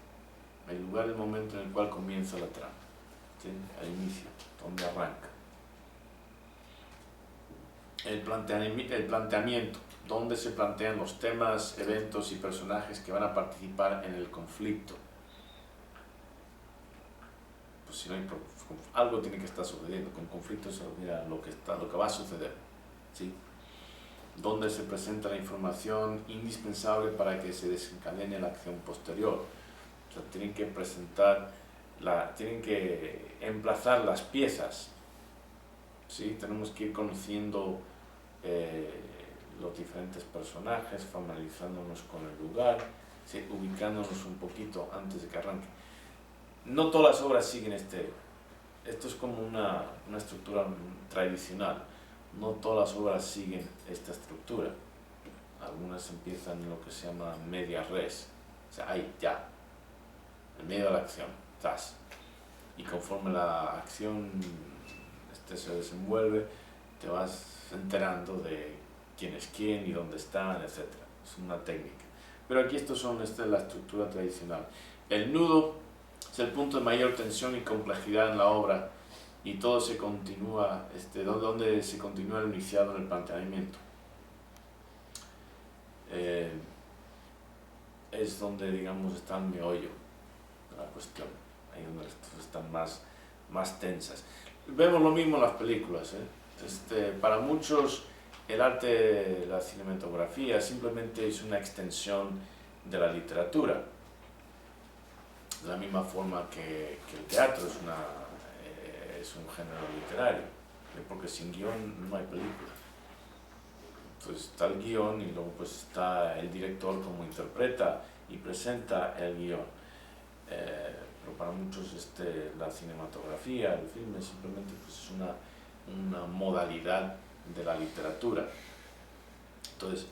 El lugar y el momento en el cual comienza la trama. ¿Sí? El inicio, donde arranca. El planteamiento, donde se plantean los temas, eventos y personajes que van a participar en el conflicto. Pues si no hay algo tiene que estar sucediendo, con conflicto se olvida lo que va a suceder, ¿sí? Donde se presenta la información indispensable para que se desencadene la acción posterior. O sea, tienen que emplazar las piezas, ¿sí? Tenemos que ir conociendo los diferentes personajes, familiarizándonos con el lugar, ¿sí? Ubicándonos un poquito antes de que arranque. No todas las obras siguen esto es como una estructura tradicional. No todas las obras siguen esta estructura. Algunas empiezan en lo que se llama media res, o sea, ahí ya, en medio de la acción, estás. Y conforme la acción se desenvuelve, te vas enterando de quién es quién y dónde están, etc. Es una técnica. Pero aquí esta es la estructura tradicional. El nudo es el punto de mayor tensión y complejidad en la obra y todo se continúa, donde se continúa el iniciado en el planteamiento. Es donde, digamos, está el meollo de la cuestión, ahí donde están más tensas. Vemos lo mismo en las películas, para muchos el arte, la cinematografía, simplemente es una extensión de la literatura. De la misma forma que el teatro es un género literario, porque sin guión no hay película. Entonces está el guión y luego pues está el director como interpreta y presenta el guión. Pero para muchos la cinematografía, el filme simplemente pues, es una modalidad de la literatura. Entonces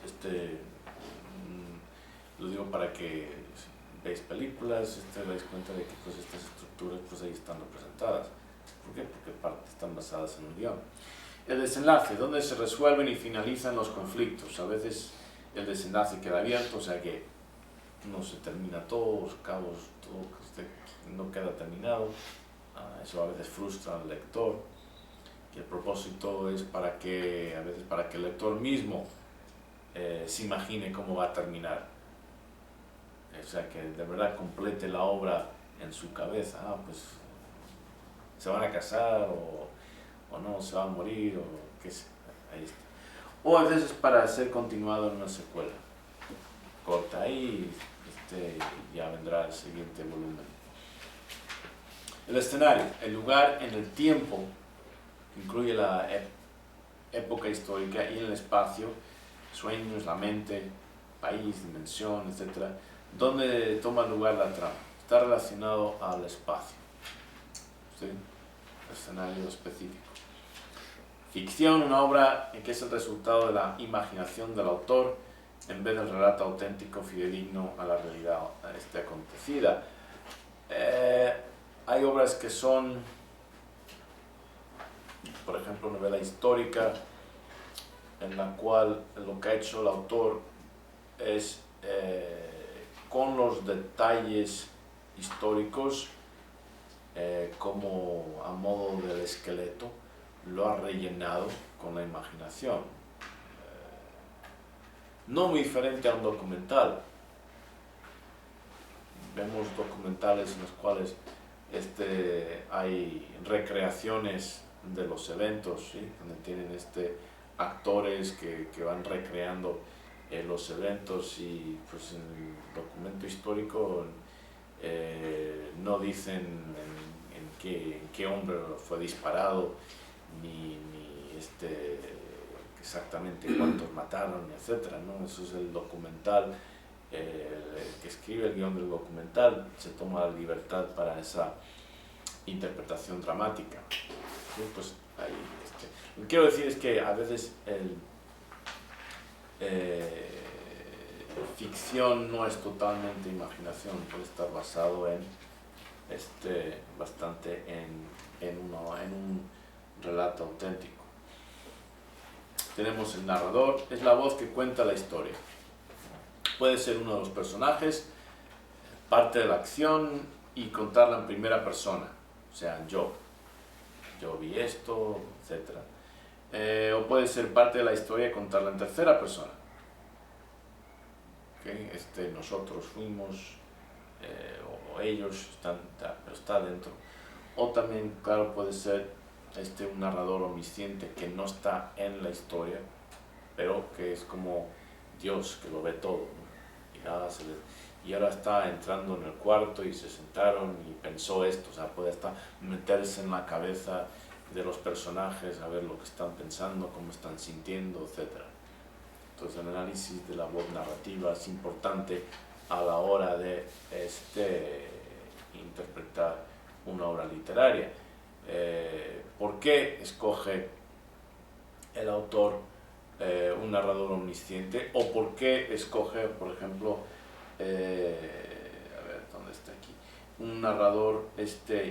lo digo para que veis películas, dais cuenta de que pues, estas estructuras pues, ahí están representadas. ¿Por qué? Porque están basadas en un guión. El desenlace, donde se resuelven y finalizan los conflictos. A veces el desenlace queda abierto, o sea que no se termina todo, los cabos, todo no queda terminado. Eso a veces frustra al lector. Y el propósito es a veces para que el lector mismo se imagine cómo va a terminar. O sea, que de verdad complete la obra en su cabeza. Pues se van a casar o no, se va a morir o qué sé, ahí está. O a veces para ser continuado en una secuela. Corta ahí y ya vendrá el siguiente volumen. El escenario, el lugar en el tiempo, incluye la época histórica y el espacio, sueños, la mente, país, dimensión, etc. ¿Dónde toma lugar la trama? Está relacionado al espacio, ¿sí? Escenario específico. Ficción, una obra que es el resultado de la imaginación del autor en vez del relato auténtico fidedigno a la realidad acontecida. Hay obras que son, por ejemplo, novela histórica, en la cual lo que ha hecho el autor es con los detalles históricos como a modo del esqueleto, lo ha rellenado con la imaginación. No muy diferente a un documental. Vemos documentales en los cuales hay recreaciones de los eventos, ¿sí? Donde tienen actores que van recreando los eventos y pues en el documento histórico no dicen en qué hombre fue disparado ni exactamente cuántos mataron, etc., ¿no? Eso es el documental. El que escribe el guión del documental se toma la libertad para esa interpretación dramática. ¿Sí? Pues ahí, lo que quiero decir es que a veces ficción no es totalmente imaginación, puede estar basado en bastante en un relato auténtico. Tenemos el narrador, es la voz que cuenta la historia. Puede ser uno de los personajes, parte de la acción y contarla en primera persona, o sea, yo vi esto, etc. O puede ser parte de la historia y contarla en tercera persona. ¿Okay? Nosotros fuimos, o ellos están, pero está dentro. O también, claro, puede ser un narrador omnisciente que no está en la historia, pero que es como Dios, que lo ve todo, ¿no? Y ahora está entrando en el cuarto y se sentaron y pensó esto, o sea, puede hasta meterse en la cabeza de los personajes, a ver lo que están pensando, cómo están sintiendo, etc. Entonces el análisis de la voz narrativa es importante a la hora de interpretar una obra literaria. ¿Por qué escoge el autor un narrador omnisciente? ¿O por qué escoge, por ejemplo, a ver, ¿dónde está aquí? Un narrador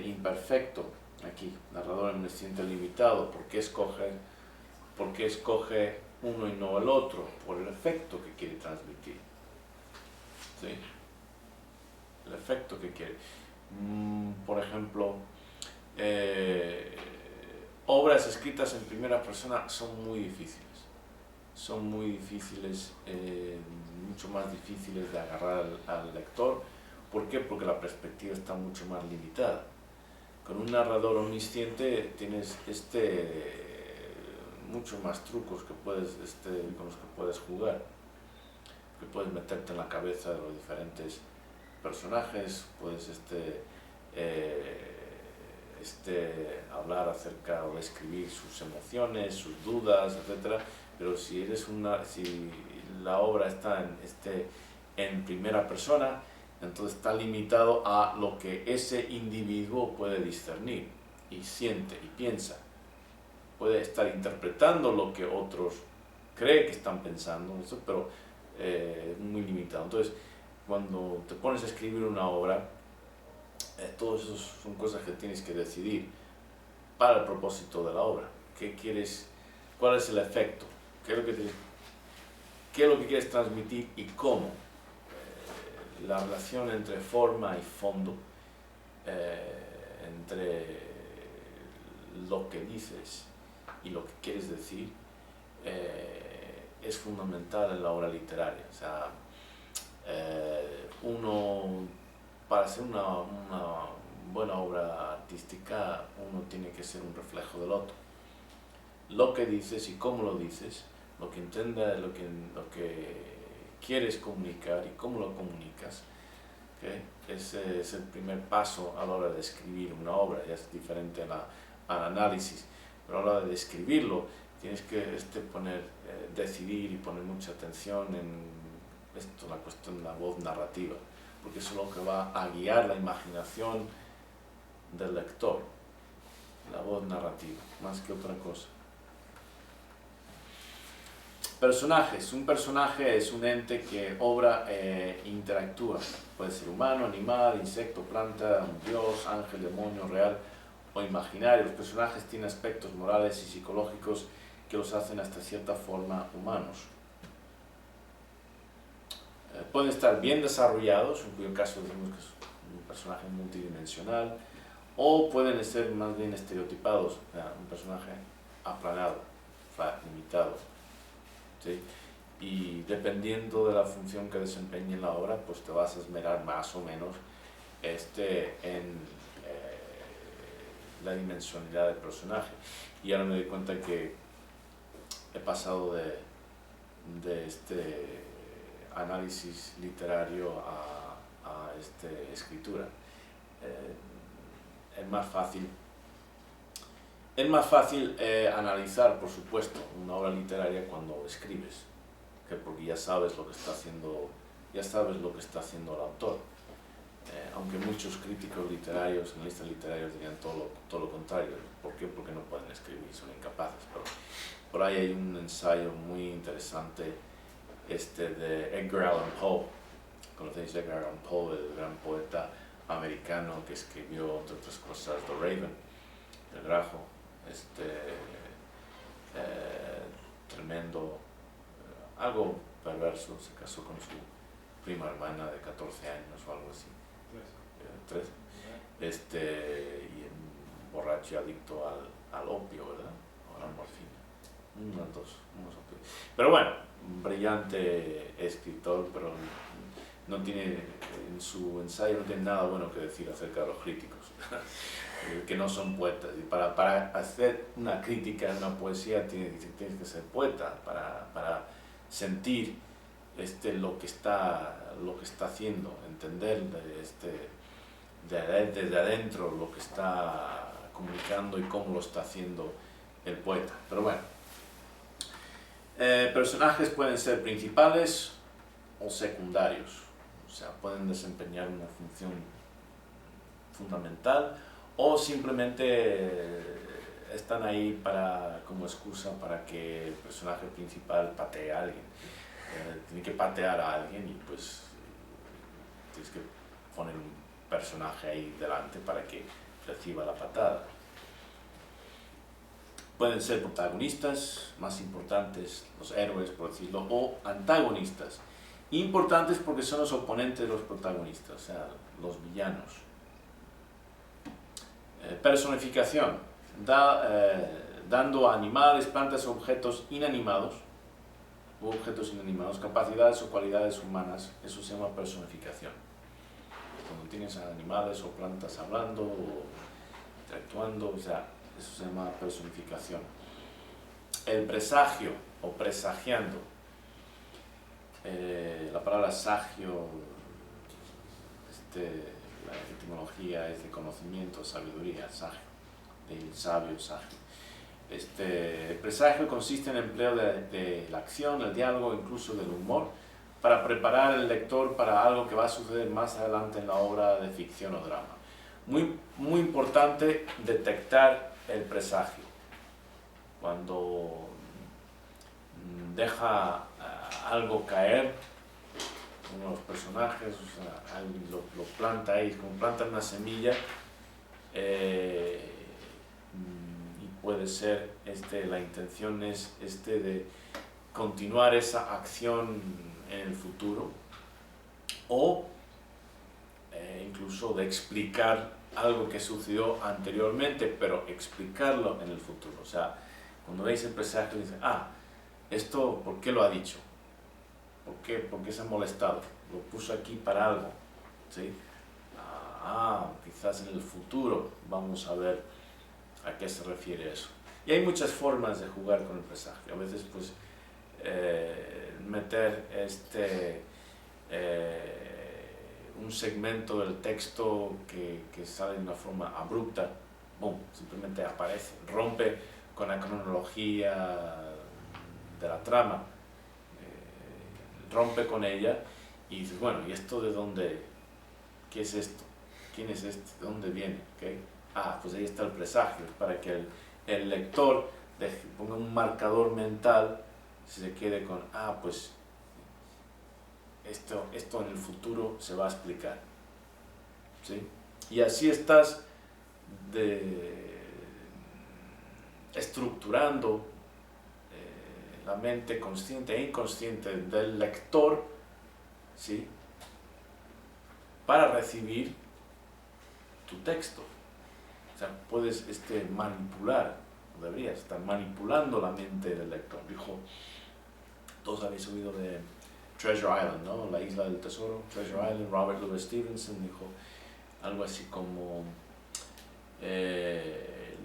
imperfecto, aquí, narrador omnisciente limitado? ¿Por qué escoge uno y no el otro? Por el efecto que quiere transmitir. ¿Sí? El efecto que quiere. Por ejemplo, obras escritas en primera persona son muy difíciles. Son muy difíciles, mucho más difíciles de agarrar al lector. ¿Por qué? Porque la perspectiva está mucho más limitada. Con un narrador omnisciente tienes mucho más trucos que con los que puedes jugar. Que puedes meterte en la cabeza de los diferentes personajes, puedes hablar acerca o describir sus emociones, sus dudas, etc. Pero si la obra está en primera persona, entonces está limitado a lo que ese individuo puede discernir y siente y piensa. Puede estar interpretando lo que otros creen que están pensando, pero muy limitado. Entonces, cuando te pones a escribir una obra, todas esas son cosas que tienes que decidir para el propósito de la obra. ¿Qué quieres? ¿Cuál es el efecto? ¿Qué es lo que quieres transmitir y cómo? La relación entre forma y fondo, entre lo que dices y lo que quieres decir, es fundamental en la obra literaria. O sea, para hacer una buena obra artística, uno tiene que ser un reflejo del otro. Lo que dices y cómo lo dices, lo que entiendes, lo que quieres comunicar y cómo lo comunicas, ¿okay? Ese es el primer paso a la hora de escribir una obra. Ya es diferente al análisis, pero a la hora de escribirlo tienes que decidir y poner mucha atención en la cuestión de la voz narrativa, porque eso es lo que va a guiar la imaginación del lector, la voz narrativa, más que otra cosa. Personajes. Un personaje es un ente que obra e interactúa. Puede ser humano, animal, insecto, planta, un dios, ángel, demonio, real o imaginario. Los personajes tienen aspectos morales y psicológicos que los hacen hasta cierta forma humanos. Pueden estar bien desarrollados, en cuyo caso decimos que es un personaje multidimensional, o pueden ser más bien estereotipados, un personaje aplanado, limitado. ¿Sí? Y dependiendo de la función que desempeñe en la obra, pues te vas a esmerar más o menos en la dimensionalidad del personaje. Y ahora me doy cuenta que he pasado de análisis literario a escritura. Es más fácil analizar, por supuesto, una obra literaria cuando escribes, porque ya sabes lo que está haciendo el autor. aunque muchos críticos literarios, analistas literarios dirían todo lo contrario. ¿Por qué? Porque no pueden escribir, son incapaces. Pero por ahí hay un ensayo muy interesante de Edgar Allan Poe. ¿Conocéis a Edgar Allan Poe, el gran poeta americano que escribió, entre otras cosas, The Raven, El Grajo? Tremendo, algo perverso, se casó con su prima hermana de 14 años o algo así. 3. Y un borracho adicto al opio, ¿verdad? O a la morfina. Unos opios. Pero bueno, un brillante escritor, pero no tiene, en su ensayo no tiene nada bueno que decir acerca de los críticos, que no son poetas. Y para hacer una crítica en una poesía tienes que ser poeta, para sentir lo que está haciendo, entender desde adentro lo que está comunicando y cómo lo está haciendo el poeta. Pero bueno, personajes pueden ser principales o secundarios, o sea, pueden desempeñar una función fundamental o simplemente están ahí como excusa para que el personaje principal patee a alguien. Tiene que patear a alguien y pues tienes que poner un personaje ahí delante para que reciba la patada. Pueden ser protagonistas más importantes, los héroes por decirlo, o antagonistas. Importantes porque son los oponentes de los protagonistas, o sea, los villanos. Personificación, dando a animales, plantas o objetos inanimados capacidades o cualidades humanas. Eso se llama personificación. Cuando tienes a animales o plantas hablando o interactuando, o sea, eso se llama personificación. El presagio o presagiando. La palabra sagio, la etimología es de conocimiento, sabiduría, sagio, del sabio, sagio. El presagio consiste en el empleo de la acción, el diálogo, incluso del humor, para preparar al lector para algo que va a suceder más adelante en la obra de ficción o drama. Muy importante detectar el presagio. Cuando deja algo caer, uno de los personajes, o sea, alguien lo planta ahí, como planta una semilla, puede ser, la intención es de continuar esa acción en el futuro o incluso de explicar algo que sucedió anteriormente, pero explicarlo en el futuro. O sea, cuando veis el presagio, dicen, esto, ¿por qué lo ha dicho? ¿Por qué se ha molestado? Lo puso aquí para algo, ¿sí? Quizás en el futuro vamos a ver a qué se refiere eso. Y hay muchas formas de jugar con el presagio. A veces, pues, meter un segmento del texto que sale de una forma abrupta, boom, simplemente aparece, rompe con la cronología de la trama, rompe con ella y dices, bueno, ¿y esto de dónde? ¿Qué es esto? ¿Quién es este? ¿De dónde viene? ¿Okay? Pues ahí está el presagio, para que el lector ponga un marcador mental, se quede con, pues esto en el futuro se va a explicar, ¿sí? Y así estás estructurando la mente consciente e inconsciente del lector, ¿sí? Para recibir tu texto. O sea, puedes manipular, deberías estar manipulando la mente del lector. Dijo, todos habéis oído de Treasure Island, ¿no? La isla del tesoro, Treasure Island. Robert Louis Stevenson dijo algo así como,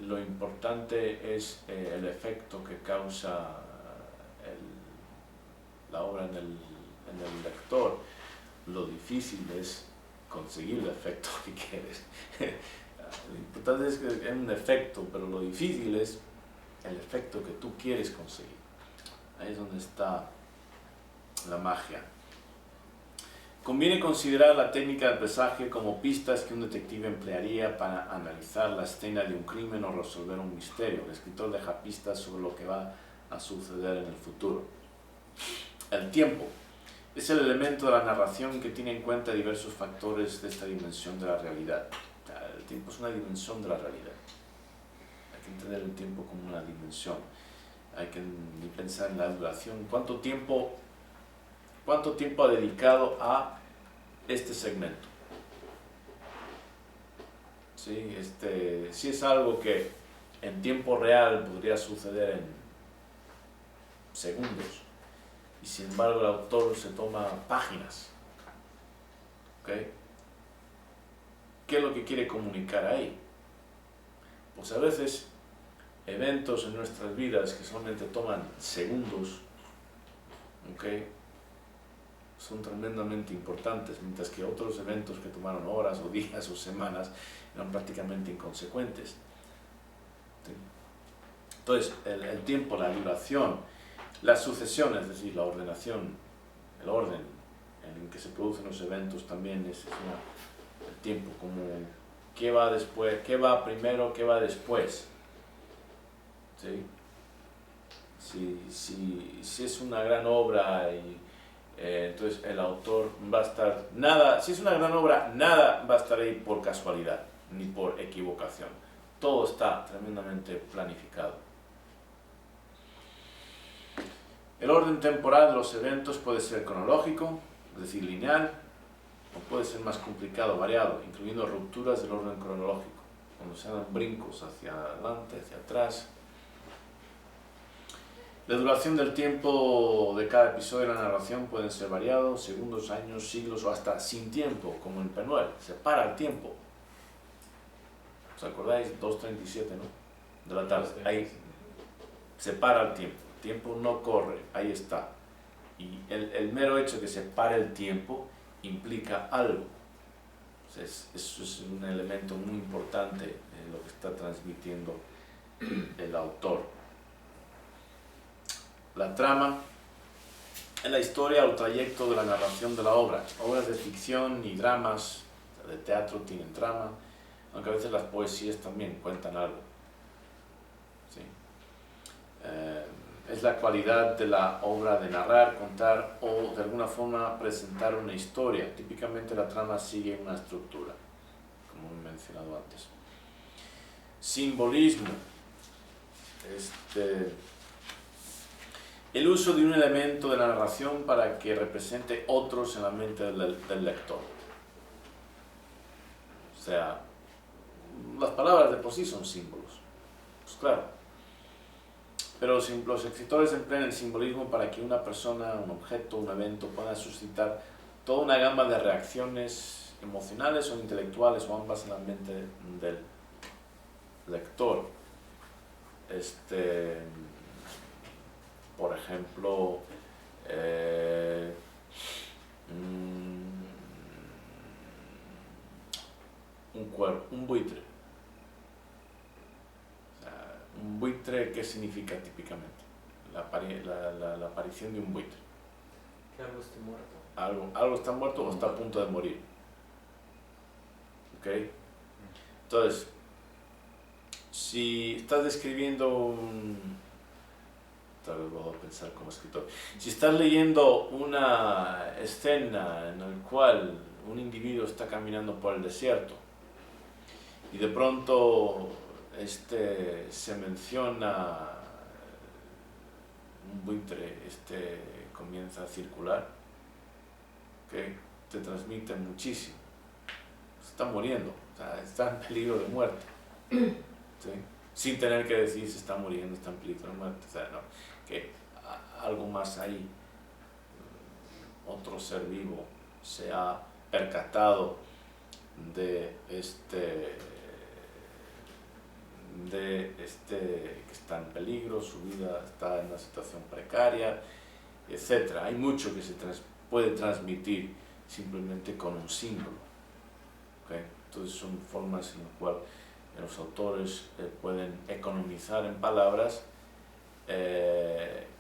lo importante es el efecto que causa la obra en el lector. Lo difícil es conseguir el efecto que quieres. Lo importante es que es un efecto, pero lo difícil es el efecto que tú quieres conseguir. Ahí es donde está la magia. Conviene considerar la técnica del presagio como pistas que un detective emplearía para analizar la escena de un crimen o resolver un misterio. El escritor deja pistas sobre lo que va a suceder en el futuro. El tiempo es el elemento de la narración que tiene en cuenta diversos factores de esta dimensión de la realidad. O sea, el tiempo es una dimensión de la realidad. Hay que entender el tiempo como una dimensión. Hay que pensar en la duración. ¿Cuánto tiempo ha dedicado a este segmento? ¿Sí? Si es algo que en tiempo real podría suceder en segundos, y sin embargo el autor se toma páginas. ¿Okay? ¿Qué es lo que quiere comunicar ahí? Pues a veces eventos en nuestras vidas que solamente toman segundos, ¿okay?, son tremendamente importantes, mientras que otros eventos que tomaron horas o días o semanas eran prácticamente inconsecuentes. ¿Sí? Entonces, el tiempo, la duración, la sucesión, es decir, la ordenación, el orden en que se producen los eventos también es el tiempo, como qué va después, qué va primero, qué va después. ¿Sí? Si es una gran obra y entonces el autor va a estar, si es una gran obra, nada va a estar ahí por casualidad, ni por equivocación. Todo está tremendamente planificado. El orden temporal de los eventos puede ser cronológico, es decir, lineal, o puede ser más complicado, variado, incluyendo rupturas del orden cronológico, cuando se dan brincos hacia adelante, hacia atrás. La duración del tiempo de cada episodio de la narración pueden ser variados, segundos, años, siglos o hasta sin tiempo, como en Penuel. Se para el tiempo. ¿Os acordáis? 2:37, ¿no? De la tarde. Ahí se para el tiempo. El tiempo no corre, ahí está. Y el mero hecho de que se pare el tiempo implica algo. Entonces, eso es un elemento muy importante en lo que está transmitiendo el autor. La trama es la historia o trayecto de la narración de la obra. Obras de ficción y dramas de teatro tienen trama, aunque a veces las poesías también cuentan algo. ¿Sí? Es la cualidad de la obra de narrar, contar o de alguna forma presentar una historia. Típicamente la trama sigue una estructura, como he mencionado antes. Simbolismo. El uso de un elemento de la narración para que represente otros en la mente del lector. O sea, las palabras de por sí son símbolos. Pues claro. Pero los escritores emplean el simbolismo para que una persona, un objeto, un evento pueda suscitar toda una gama de reacciones emocionales o intelectuales o ambas en la mente del lector. Por ejemplo, un buitre. O sea, un buitre, ¿qué significa típicamente? La aparición de un buitre. Que algo esté muerto. Algo está muerto o está a punto de morir. ¿Ok? Entonces, si estás describiendo tal vez voy a pensar como escritor. Si estás leyendo una escena en la cual un individuo está caminando por el desierto y de pronto se menciona un buitre, comienza a circular, que te transmite muchísimo. Está muriendo, o sea, está en peligro de muerte. ¿Sí? Sin tener que decir se está muriendo, está en peligro de muerte. O sea, no, que algo más ahí, otro ser vivo se ha percatado que está en peligro, su vida está en una situación precaria, etc. Hay mucho que se puede transmitir simplemente con un símbolo. ¿Okay? Entonces son formas en las cuales los autores pueden economizar en palabras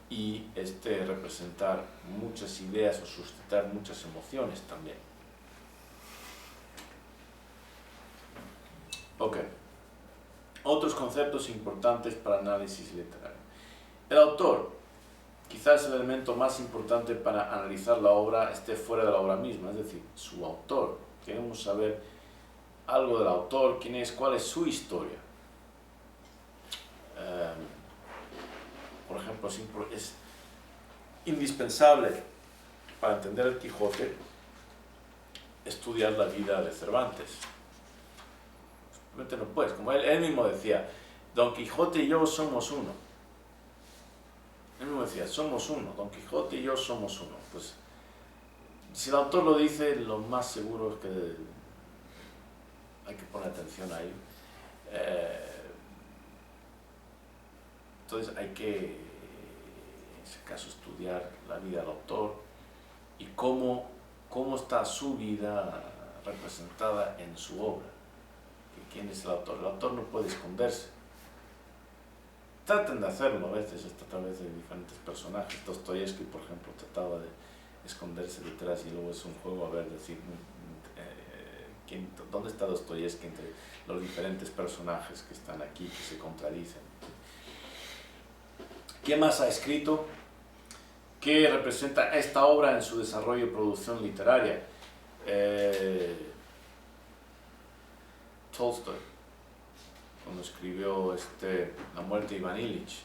y representar muchas ideas o suscitar muchas emociones también. Ok. Otros conceptos importantes para análisis literario. El autor, quizás el elemento más importante para analizar la obra esté fuera de la obra misma, es decir, su autor. Queremos saber algo del autor, quién es, cuál es su historia. Por ejemplo, es indispensable para entender el Quijote estudiar la vida de Cervantes. Simplemente no puedes, como él mismo decía, Don Quijote y yo somos uno. Él mismo decía, somos uno, Don Quijote y yo somos uno. Pues, si el autor lo dice, lo más seguro es que hay que poner atención a ello. Entonces hay que, en ese caso, estudiar la vida del autor y cómo está su vida representada en su obra. ¿Quién es el autor? El autor no puede esconderse. Traten de hacerlo a veces, a través de diferentes personajes. Dostoyevsky, por ejemplo, trataba de esconderse detrás y luego es un juego a ver, decir, ¿dónde está Dostoyevsky entre los diferentes personajes que están aquí, que se contradicen? ¿Qué más ha escrito? ¿Qué representa esta obra en su desarrollo y producción literaria? Tolstoy, cuando escribió La muerte de Iván Ilich,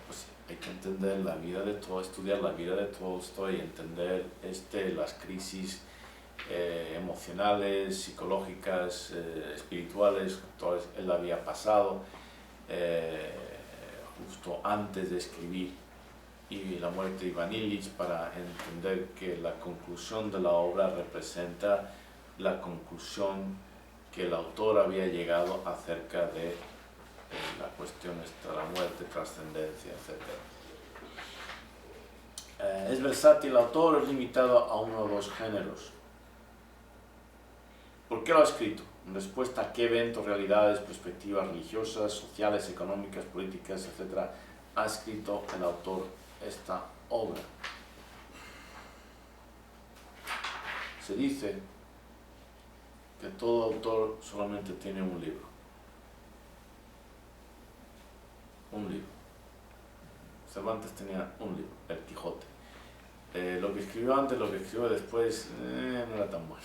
pues hay que entender la vida de Tolstoy, estudiar la vida de Tolstoy y entender las crisis emocionales, psicológicas, espirituales que él había pasado justo antes de escribir y La muerte de Iván Ilich, para entender que la conclusión de la obra representa la conclusión que el autor había llegado acerca de la cuestión de la muerte, trascendencia, etc. Es versátil el autor, es limitado a uno o dos géneros. ¿Por qué lo ha escrito? En respuesta a qué eventos, realidades, perspectivas religiosas, sociales, económicas, políticas, etc. ha escrito el autor esta obra. Se dice que todo autor solamente tiene un libro. Un libro. Cervantes tenía un libro, El Quijote. Lo que escribió antes, lo que escribió después, no era tan bueno.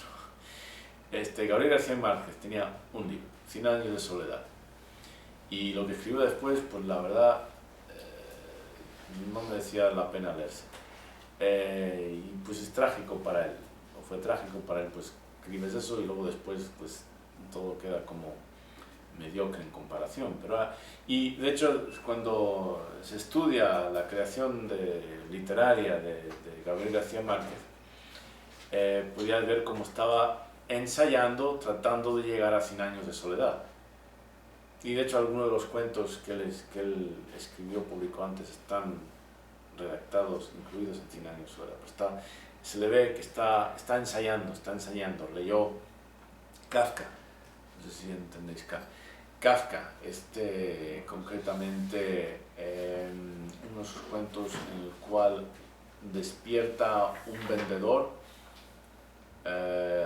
Gabriel García Márquez tenía un libro, 100 años de soledad. Y lo que escribió después, pues la verdad, no merecía la pena leerse. Y pues es trágico para él, o fue trágico para él, pues escribes eso y luego después pues todo queda como mediocre en comparación. Y de hecho, cuando se estudia la creación literaria de Gabriel García Márquez, podías ver cómo estaba ensayando, tratando de llegar a 100 años de soledad. Y de hecho algunos de los cuentos que él escribió, publicó antes, están redactados, incluidos en 100 años de soledad. Pero se le ve que está ensayando. Leyó Kafka, no sé si entendéis Kafka, concretamente unos cuentos en el cual despierta un vendedor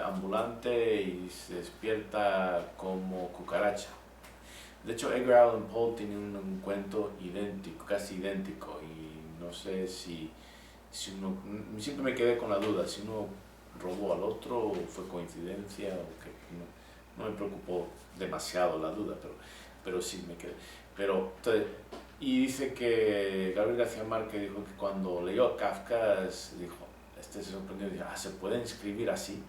ambulante y se despierta como cucaracha. De hecho, Edgar Allan Poe tiene un cuento idéntico, casi idéntico, y no sé si uno, siempre me quedé con la duda, si uno robó al otro o fue coincidencia, o que no me preocupó demasiado la duda, pero sí me quedé. Y dice que Gabriel García Márquez dijo que cuando leyó a Kafka, dijo, se sorprendió y dijo, se puede escribir así.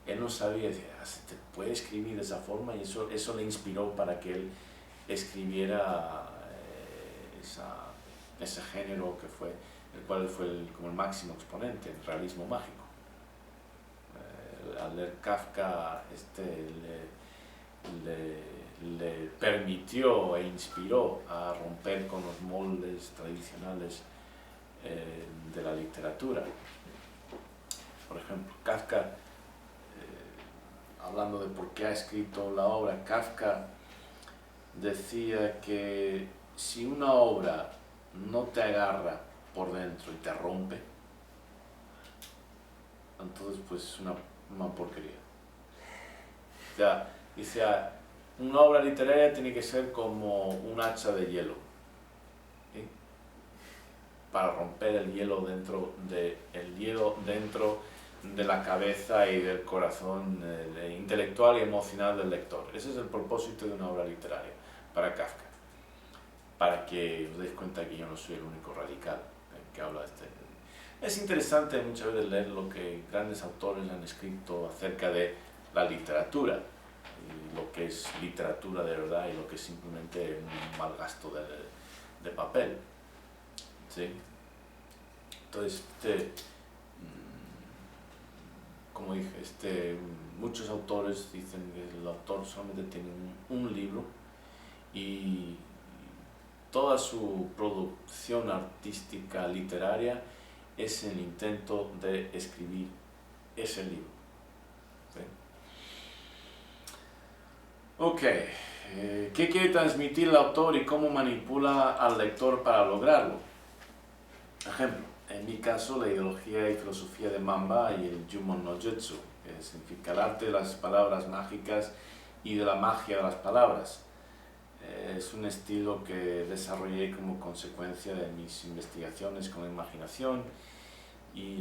Él no sabía, decía, se te puede escribir de esa forma, y eso le inspiró para que él escribiera ese género que fue, el cual fue como el máximo exponente, el realismo mágico. Al leer Kafka, le permitió e inspiró a romper con los moldes tradicionales de la literatura. Por ejemplo, Kafka, hablando de por qué ha escrito la obra, Kafka decía que si una obra no te agarra por dentro y te rompe, entonces pues es una porquería. O sea, dice, una obra literaria tiene que ser como un hacha de hielo, ¿sí? Para romper el hielo dentro de la cabeza y del corazón intelectual y emocional del lector. Ese es el propósito de una obra literaria para Kafka, para que os deis cuenta que yo no soy el único radical que habla de este. Es interesante muchas veces leer lo que grandes autores han escrito acerca de la literatura, y lo que es literatura de verdad y lo que es simplemente un mal gasto de papel, ¿sí? Entonces, como dije, muchos autores dicen que el autor solamente tiene un libro y toda su producción artística literaria es el intento de escribir ese libro, ¿sí? Ok, ¿qué quiere transmitir el autor y cómo manipula al lector para lograrlo? Ejemplo, en mi caso, la ideología y filosofía de Mamba y el Jumon no Jutsu, que significa el arte de las palabras mágicas y de la magia de las palabras. Es un estilo que desarrollé como consecuencia de mis investigaciones con la imaginación y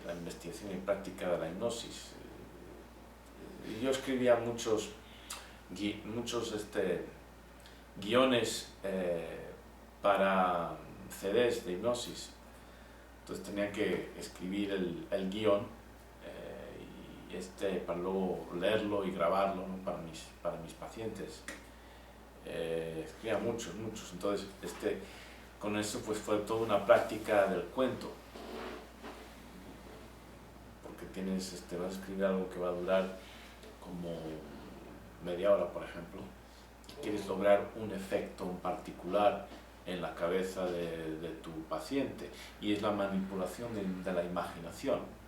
la investigación y práctica de la hipnosis. Yo escribía muchos guiones para CDs de hipnosis, entonces tenía que escribir el guión y para luego leerlo y grabarlo, ¿no? para mis pacientes. Escribía muchos, entonces con eso pues fue toda una práctica del cuento, porque vas a escribir algo que va a durar como media hora, por ejemplo, y quieres lograr un efecto en particular en la cabeza de tu paciente, y es la manipulación de la imaginación.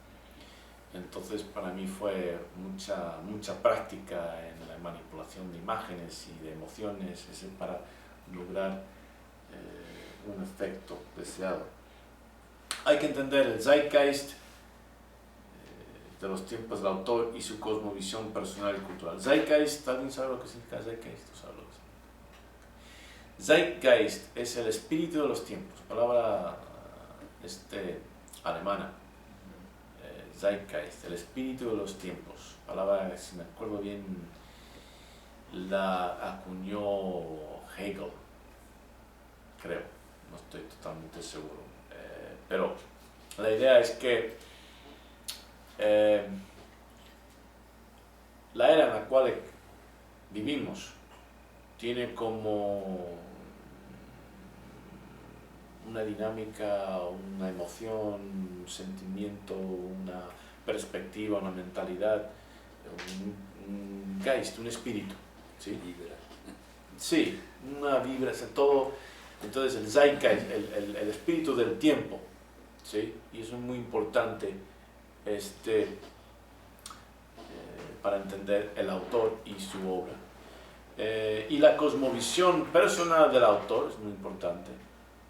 Entonces para mí fue mucha práctica en la manipulación de imágenes y de emociones para lograr un efecto deseado. Hay que entender el zeitgeist de los tiempos del autor y su cosmovisión personal y cultural. Zeitgeist, ¿alguien sabe lo que significa zeitgeist? ¿Tú sabes lo que significa? Zeitgeist es el espíritu de los tiempos, palabra alemana. Zeitgeist, el espíritu de los tiempos, palabra, si me acuerdo bien, la acuñó Hegel, creo, no estoy totalmente seguro, pero la idea es que la era en la cual vivimos tiene como una dinámica, una emoción, un sentimiento, una perspectiva, una mentalidad, un geist, un espíritu, ¿sí? Vibra. Sí, una vibra, o sea, todo. Entonces el zeitgeist, el espíritu del tiempo, ¿sí? Y eso es muy importante para entender el autor y su obra. Y la cosmovisión personal del autor es muy importante,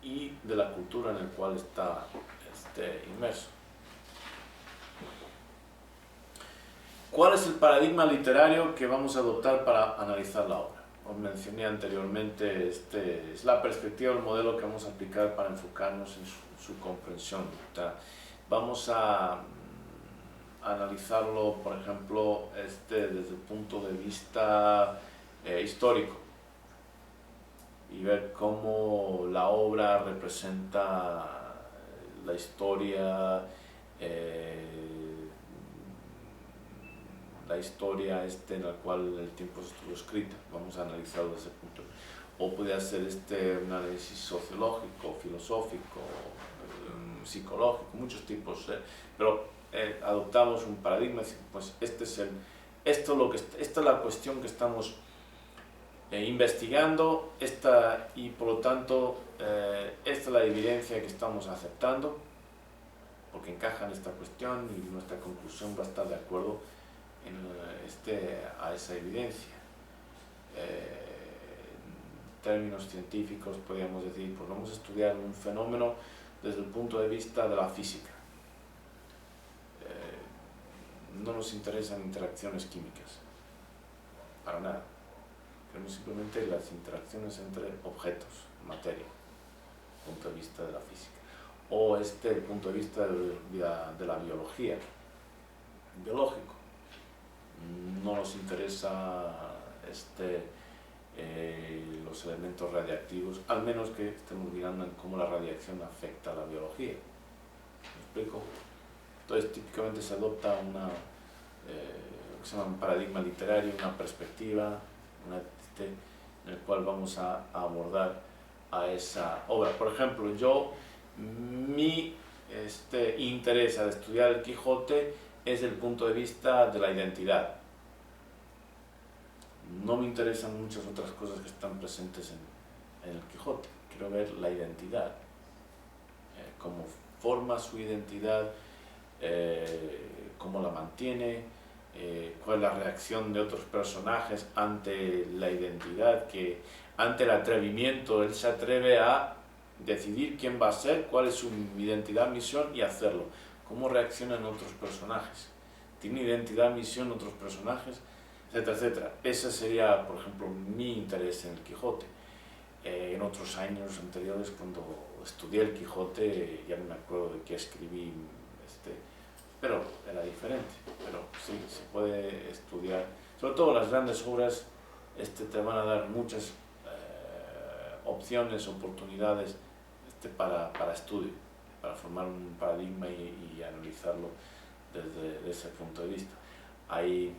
y de la cultura en la cual está inmerso. ¿Cuál es el paradigma literario que vamos a adoptar para analizar la obra? Os mencioné anteriormente, es la perspectiva del modelo que vamos a aplicar para enfocarnos en su comprensión. O sea, vamos a analizarlo, por ejemplo, desde el punto de vista histórico, y ver cómo la obra representa la historia, en la cual el tiempo estuvo escrita. Vamos a analizarlo desde ese punto. O puede ser un análisis sociológico, filosófico, psicológico, muchos tipos, pero adoptamos un paradigma, pues esta es la cuestión que estamos investigando, y por lo tanto esta es la evidencia que estamos aceptando, porque encaja en esta cuestión y nuestra conclusión va a estar de acuerdo a esa evidencia. términos científicos podríamos decir, pues vamos a estudiar un fenómeno desde el punto de vista de la física. No nos interesan interacciones químicas, para nada. Queremos simplemente las interacciones entre objetos, materia, punto de vista de la física. O el punto de vista de la biología, biológico. No nos interesa los elementos radiactivos, al menos que estemos mirando en cómo la radiación afecta a la biología. ¿Me explico? Entonces, típicamente se adopta lo que se llama un paradigma literario, una perspectiva, en el cual vamos a abordar a esa obra. Por ejemplo, mi interés al estudiar el Quijote es desde el punto de vista de la identidad. No me interesan muchas otras cosas que están presentes en el Quijote. Quiero ver la identidad, cómo forma su identidad, cómo la mantiene, cuál es la reacción de otros personajes ante la identidad, ante el atrevimiento. Él se atreve a decidir quién va a ser, cuál es su identidad, misión y hacerlo. Cómo reaccionan otros personajes. ¿Tiene identidad, misión otros personajes? Etcétera, etcétera. Ese sería, por ejemplo, mi interés en el Quijote. En otros años anteriores, cuando estudié el Quijote, ya no me acuerdo de qué escribí, pero era diferente. Pero sí, se puede estudiar. Sobre todo las grandes obras te van a dar muchas opciones, oportunidades para estudio, para formar un paradigma y analizarlo desde ese punto de vista. Hay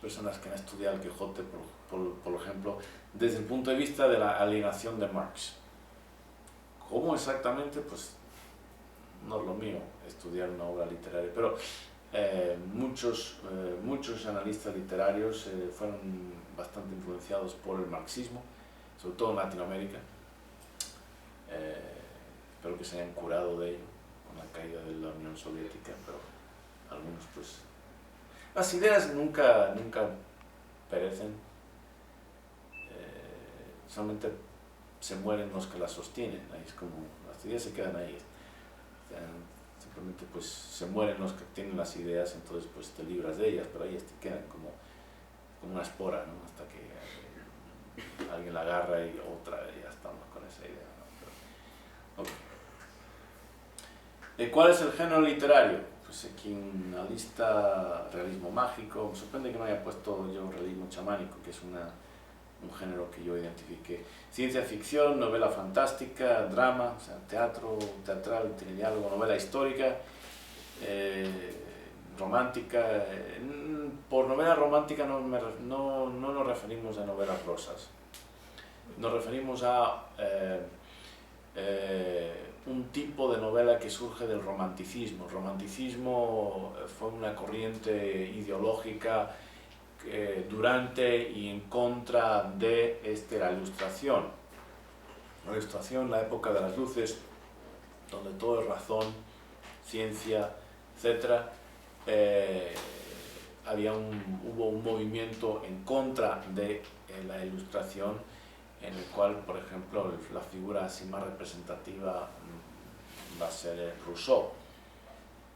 personas que han estudiado el Quijote, por ejemplo, desde el punto de vista de la alienación de Marx. ¿Cómo exactamente? Pues no es lo mío estudiar una obra literaria, pero muchos analistas literarios fueron bastante influenciados por el marxismo, sobre todo en Latinoamérica. Espero que se hayan curado de ello con la caída de la Unión Soviética, pero algunos pues... Las ideas nunca perecen, solamente se mueren los que las sostienen. Ahí es como, las ideas se quedan ahí, simplemente pues se mueren los que tienen las ideas, entonces pues te libras de ellas, pero ahí quedan como una espora, ¿no? Hasta que alguien la agarra y otra, y ya estamos con esa idea, ¿no? Pero, okay. ¿Cuál es el género literario? Pues aquí una lista: realismo mágico. Me sorprende que no haya puesto yo realismo chamánico, que es un género que yo identifiqué. Ciencia ficción, novela fantástica, drama, o sea, teatral, tiene diálogo, novela histórica, romántica. Por novela romántica no nos referimos a novelas rosas, nos referimos a un tipo de novela que surge del romanticismo. El romanticismo fue una corriente ideológica durante y en contra de la Ilustración. La Ilustración, la época de las luces, donde todo es razón, ciencia, etc. Hubo un movimiento en contra de la Ilustración, en el cual, por ejemplo, la figura así más representativa va a ser Rousseau,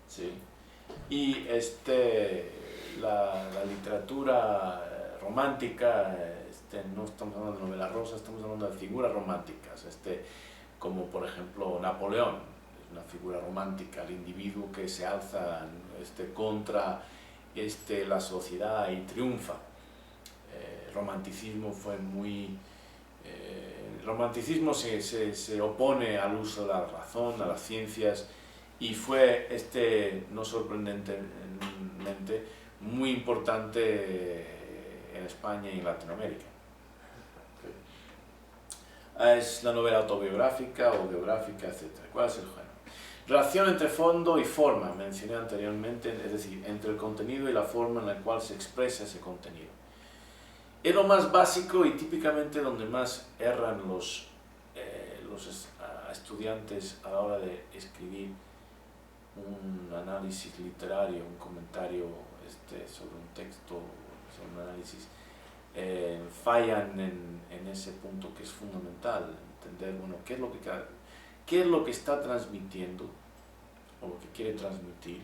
¿sí? Y la literatura romántica, no estamos hablando de novelas rosas, estamos hablando de figuras románticas, como por ejemplo Napoleón, es una figura romántica, el individuo que se alza contra la sociedad y triunfa. El romanticismo fue muy... el romanticismo se opone al uso de la razón, a las ciencias, y fue, no sorprendentemente, muy importante en España y en Latinoamérica. Es la novela autobiográfica o biográfica, etc. ¿Cuál es el género? Relación entre fondo y forma, mencioné anteriormente, es decir, entre el contenido y la forma en la cual se expresa ese contenido. Es lo más básico y típicamente donde más erran los estudiantes a la hora de escribir un análisis literario, un comentario sobre un texto, sobre un análisis. fallan en ese punto que es fundamental, entender, bueno, qué es lo que está transmitiendo o lo que quiere transmitir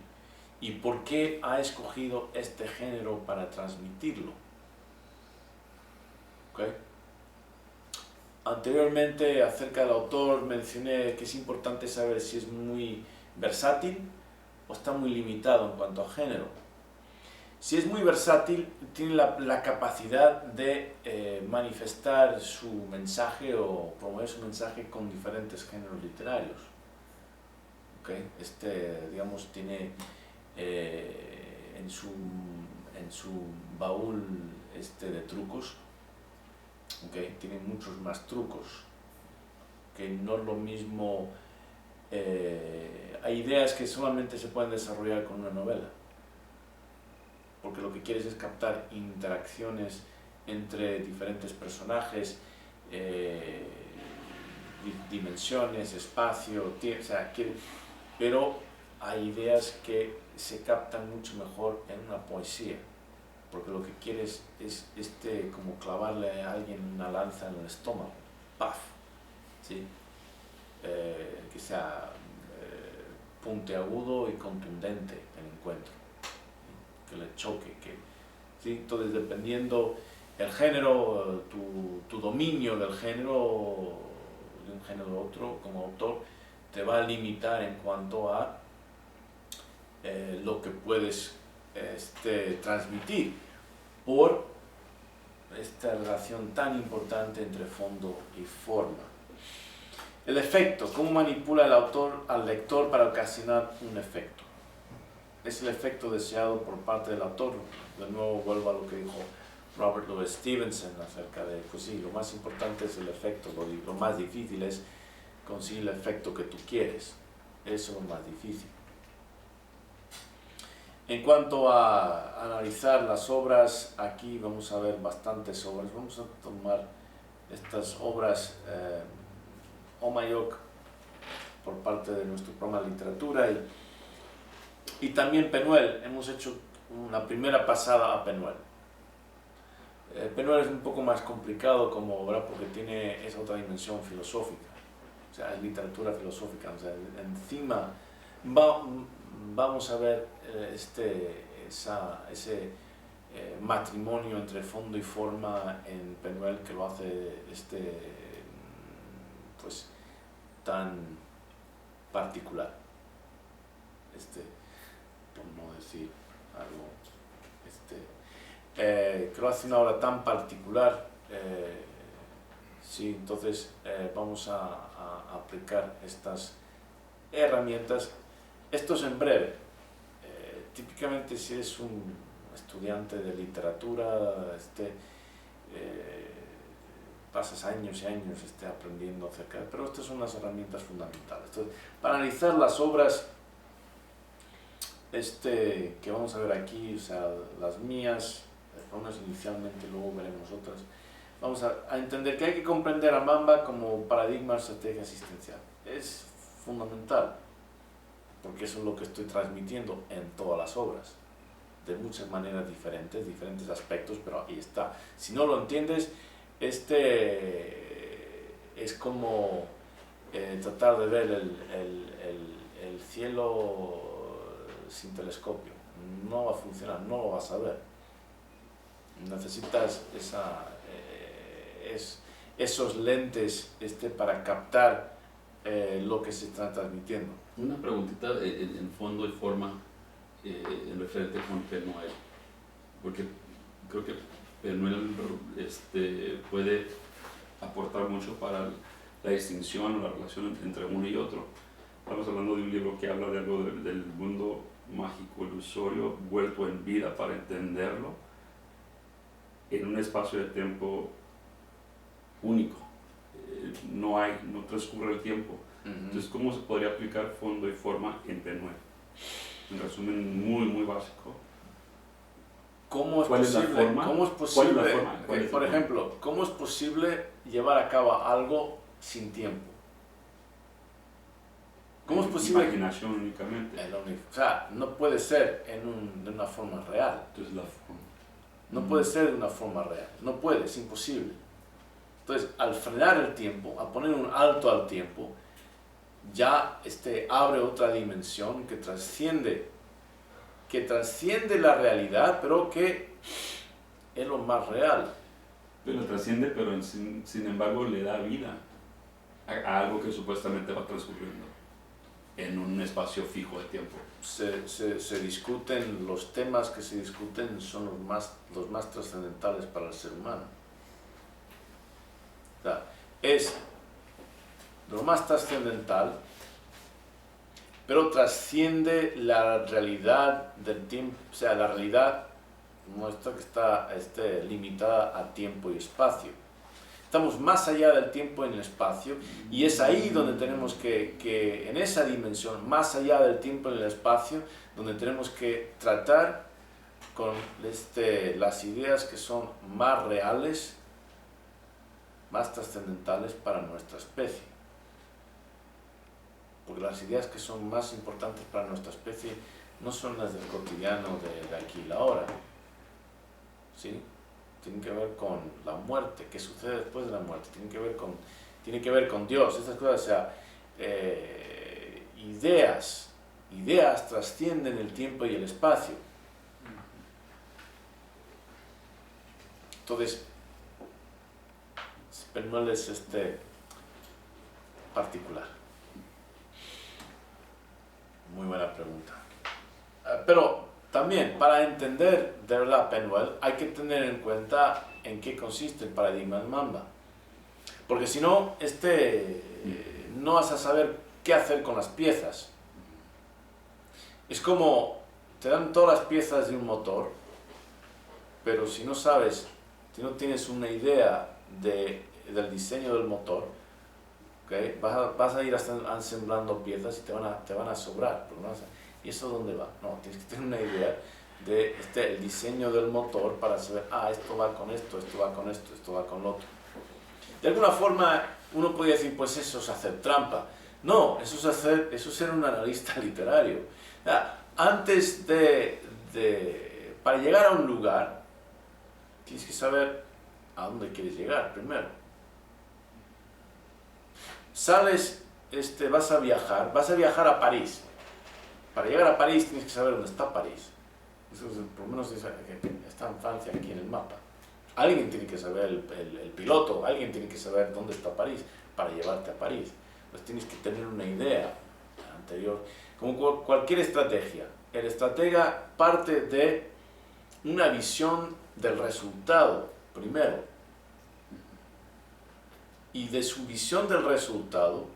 y por qué ha escogido este género para transmitirlo. ¿Okay? Anteriormente, acerca del autor, mencioné que es importante saber si es muy versátil o está muy limitado en cuanto a género. Si es muy versátil, tiene la capacidad de manifestar su mensaje o promover su mensaje con diferentes géneros literarios. ¿Okay? Digamos, tiene en su baúl de trucos, ¿okay? Tiene muchos más trucos, que no es lo mismo. Hay ideas que solamente se pueden desarrollar con una novela, porque lo que quieres es captar interacciones entre diferentes personajes, dimensiones, espacio, tiempo, o sea, pero hay ideas que se captan mucho mejor en una poesía, porque lo que quieres es como clavarle a alguien una lanza en el estómago, ¡paf! ¿Sí? Que sea puntiagudo y contundente el encuentro, que le choque, ¿sí? Entonces, dependiendo el género, tu dominio del género, de un género a otro, como autor, te va a limitar en cuanto a lo que puedes transmitir por esta relación tan importante entre fondo y forma. El efecto, ¿cómo manipula el autor al lector para ocasionar un efecto? Es el efecto deseado por parte del autor. De nuevo vuelvo a lo que dijo Robert Louis Stevenson acerca de, pues sí, lo más importante es el efecto, lo más difícil es conseguir el efecto que tú quieres. Eso es lo más difícil. En cuanto a analizar las obras, aquí vamos a ver bastantes obras. Vamos a tomar estas obras Omayok por parte de nuestro programa de literatura y también Penuel. Hemos hecho una primera pasada a Penuel. Penuel es un poco más complicado como obra porque tiene esa otra dimensión filosófica, o sea, es literatura filosófica, o sea, encima vamos a ver ese matrimonio entre fondo y forma en Penuel que lo hace pues tan particular, por no decir algo, que lo hace una obra tan particular. Sí, entonces vamos a aplicar estas herramientas. Esto es en breve. Típicamente si eres un estudiante de literatura, pasas años y años aprendiendo acerca de, pero estas son las herramientas fundamentales. Entonces, para analizar las obras que vamos a ver aquí, o sea, las mías, unas inicialmente, luego veremos otras, vamos a entender que hay que comprender a Mamba como paradigma de estrategia asistencial. Es fundamental, porque eso es lo que estoy transmitiendo en todas las obras, de muchas maneras diferentes aspectos, pero ahí está. Si no lo entiendes, es como tratar de ver el cielo sin telescopio. No va a funcionar, no lo vas a ver. Necesitas esos lentes para captar lo que se está transmitiendo. Una preguntita en fondo y forma en referente con Penuel, porque creo que Penuel puede aportar mucho para la distinción o la relación entre uno y otro. Estamos hablando de un libro que habla de algo del mundo mágico, ilusorio, vuelto en vida para entenderlo en un espacio de tiempo único. No transcurre el tiempo. Entonces, ¿cómo se podría aplicar fondo y forma en Penuel? En resumen muy básico. ¿Cómo es posible? Por ejemplo, ¿cómo es posible llevar a cabo algo sin tiempo? ¿Cómo es posible? Imaginación únicamente. O sea, no puede ser de una forma real. Entonces la forma. No puede ser de una forma real. No puede, es imposible. Entonces, al frenar el tiempo, a poner un alto al tiempo, ya abre otra dimensión que trasciende la realidad, pero que es lo más real. Pero trasciende, pero sin embargo le da vida a algo que supuestamente va transcurriendo en un espacio fijo de tiempo. Se discuten, los temas que se discuten son los más trascendentales para el ser humano. O sea, es lo más trascendental, pero trasciende la realidad del tiempo, o sea, la realidad nuestra que está limitada a tiempo y espacio. Estamos más allá del tiempo y el espacio, y es ahí donde tenemos que en esa dimensión, más allá del tiempo y el espacio, donde tenemos que tratar con las ideas que son más reales, más trascendentales para nuestra especie. Porque las ideas que son más importantes para nuestra especie no son las del cotidiano de aquí y la ahora, ¿sí? Tienen que ver con la muerte, qué sucede después de la muerte, tiene que ver con Dios, estas cosas, o sea, ideas trascienden el tiempo y el espacio. Entonces, Penmuel es particular. Muy buena pregunta. Pero también, para entender de verdad Penmuel, hay que tener en cuenta en qué consiste el paradigma del Mamba. Porque si no, no vas a saber qué hacer con las piezas. Es como, te dan todas las piezas de un motor, pero si no sabes, si no tienes una idea del diseño del motor, ¿okay? Vas a ir ensamblando piezas y te van a sobrar. Pero no ¿y eso dónde va? No, tienes que tener una idea de el diseño del motor para saber, esto va con esto, esto va con esto, esto va con lo otro. De alguna forma uno podría decir, pues eso es hacer trampa. No, eso es ser un analista literario. Antes para llegar a un lugar, tienes que saber a dónde quieres llegar primero. Sales, vas a viajar a París. Para llegar a París tienes que saber dónde está París. Eso por lo menos está en Francia, aquí en el mapa. Alguien tiene que saber, el piloto, alguien tiene que saber dónde está París para llevarte a París. Pues tienes que tener una idea anterior. Como cualquier estrategia, el estratega parte de una visión del resultado primero. Y de su visión del resultado,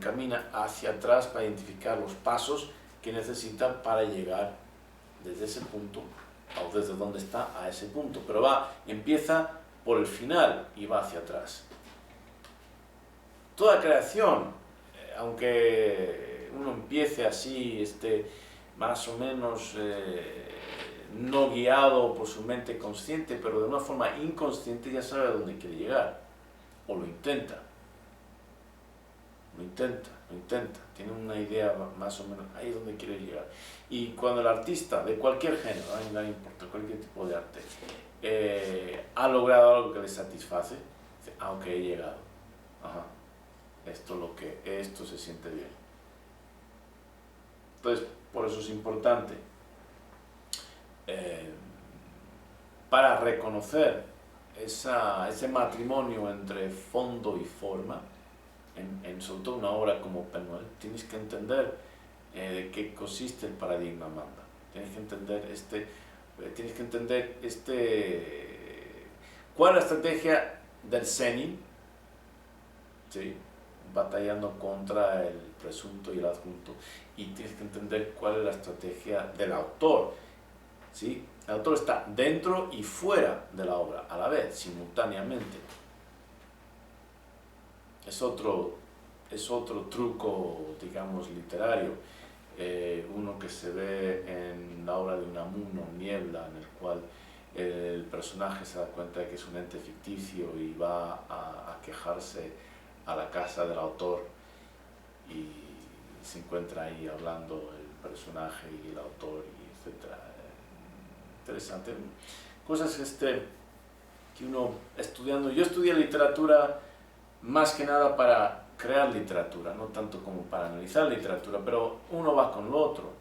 camina hacia atrás para identificar los pasos que necesita para llegar desde ese punto, o desde donde está a ese punto. Pero empieza por el final y va hacia atrás. Toda creación, aunque uno empiece así, más o menos no guiado por su mente consciente, pero de una forma inconsciente ya sabe a dónde quiere llegar, o lo intenta. Lo intenta, tiene una idea más o menos ahí donde quiere llegar. Y cuando el artista de cualquier género, no importa, cualquier tipo de arte, ha logrado algo que le satisface, dice, ok, he llegado. Ajá, esto se siente bien. Entonces, por eso es importante para reconocer ese matrimonio entre fondo y forma. Sobre todo una obra como Penmuel, tienes que entender de qué consiste el paradigma Mamba. Tienes que entender cuál es la estrategia del Zenin, ¿sí? Batallando contra el presunto y el adjunto, y tienes que entender cuál es la estrategia del autor, ¿sí? El autor está dentro y fuera de la obra a la vez, simultáneamente. Es otro truco, digamos, literario, uno que se ve en la obra de Unamuno, Niebla, en el cual el personaje se da cuenta de que es un ente ficticio y va a quejarse a la casa del autor y se encuentra ahí hablando el personaje y el autor, y etc. Interesante. cosas que uno estudiando, yo estudié literatura más que nada para crear literatura, no tanto como para analizar literatura, pero uno va con lo otro.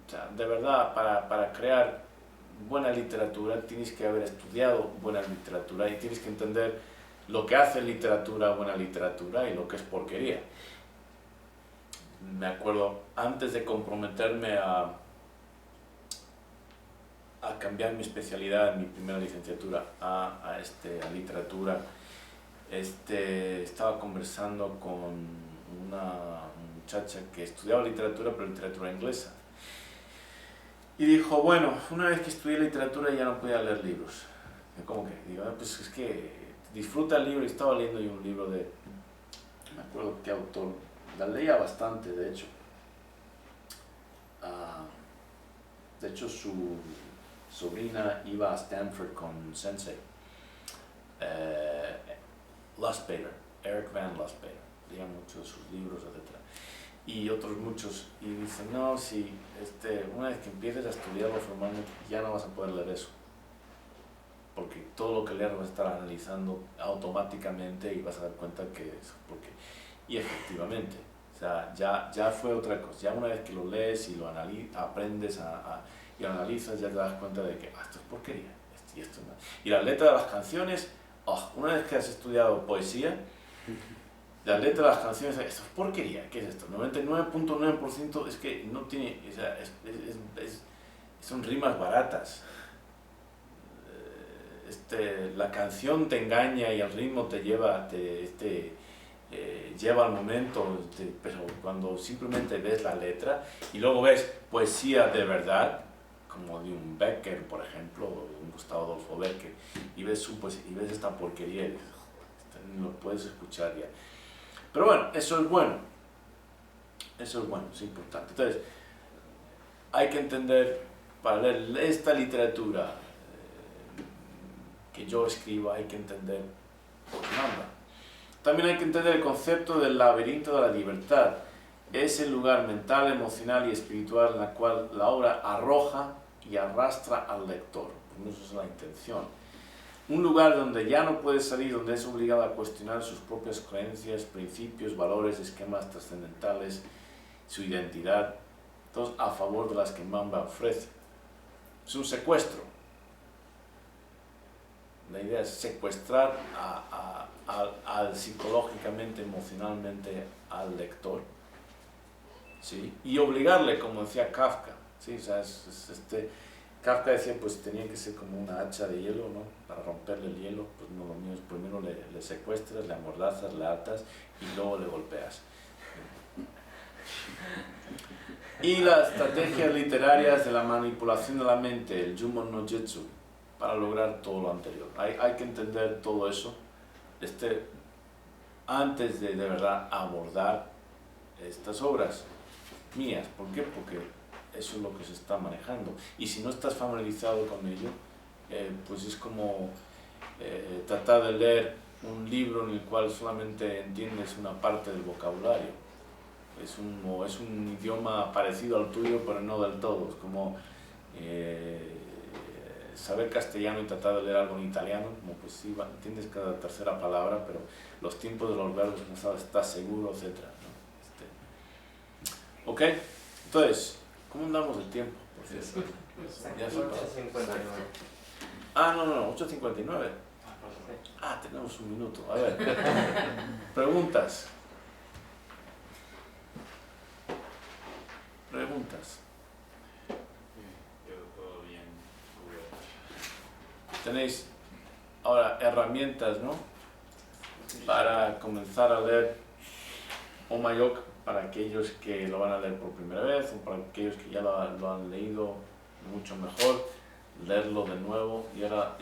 O sea, de verdad, para crear buena literatura tienes que haber estudiado buena literatura y tienes que entender lo que hace literatura buena literatura y lo que es porquería. Me acuerdo, antes de comprometerme a cambiar mi especialidad en mi primera licenciatura a literatura, estaba conversando con una muchacha que estudiaba literatura, pero literatura inglesa. Y dijo, bueno, una vez que estudié literatura ya no podía leer libros. ¿Cómo que? Digo, pues es que disfruta el libro. Y estaba leyendo yo un libro de, no me acuerdo qué autor, la leía bastante, de hecho. De hecho, su sobrina iba a Stanford con Sensei. Lustbader, Eric Van Lustbader, leía muchos de sus libros, etc. Y otros muchos, y dicen, no, si una vez que empieces a estudiarlo formalmente, ya no vas a poder leer eso. Porque todo lo que leas vas a estar analizando automáticamente y vas a dar cuenta que es porque... Y efectivamente, o sea, ya fue otra cosa. Ya una vez que lo lees y lo aprendes y lo analizas, ya te das cuenta de que esto es porquería, y esto no. Y la letra de las canciones, una vez que has estudiado poesía, la letra de las canciones, esto es porquería, ¿qué es esto? 99.9% es que no tiene, o sea, son rimas baratas. La canción te engaña y el ritmo te lleva, lleva al momento, pero cuando simplemente ves la letra y luego ves poesía de verdad, como de un Becker, por ejemplo, o de un Gustavo Adolfo Becker, y ves esta porquería y no lo puedes escuchar ya. Pero bueno, eso es bueno, es importante. Entonces, hay que entender, para leer esta literatura que yo escribo, hay que entender por qué manda. También hay que entender el concepto del laberinto de la libertad. Es el lugar mental, emocional y espiritual en el cual la obra arroja y arrastra al lector. Esa es la intención. Un lugar donde ya no puede salir, donde es obligado a cuestionar sus propias creencias, principios, valores, esquemas trascendentales, su identidad, todos a favor de las que Mamba ofrece. Es un secuestro. La idea es secuestrar psicológicamente, emocionalmente al lector, ¿sí? Y obligarle, como decía Kafka, ¿sí? O sea, Kafka decía, pues tenía que ser como una hacha de hielo, ¿no? Para romperle el hielo, pues no lo mío es primero le secuestras, le amordazas, le atas y luego le golpeas. Y las estrategias literarias de la manipulación de la mente, el Jumon no Jutsu, para lograr todo lo anterior. Hay que entender todo eso antes de verdad abordar estas obras mías. ¿Por qué? Porque eso es lo que se está manejando. Y si no estás familiarizado con ello, pues es como tratar de leer un libro en el cual solamente entiendes una parte del vocabulario. Es un idioma parecido al tuyo, pero no del todo. Es como saber castellano y tratar de leer algo en italiano, como pues sí, entiendes cada tercera palabra, pero los tiempos de los verbos no sabes, estás seguro, etc. ¿no? ¿Ok? Entonces, ¿cómo andamos de tiempo? Ya son 8:59. No, 8:59. Tenemos un minuto. A ver, preguntas. Todo bien. Tenéis ahora herramientas, ¿no? Para comenzar a leer Omayok, para aquellos que lo van a leer por primera vez o para aquellos que ya lo han leído mucho mejor, leerlo de nuevo y ahora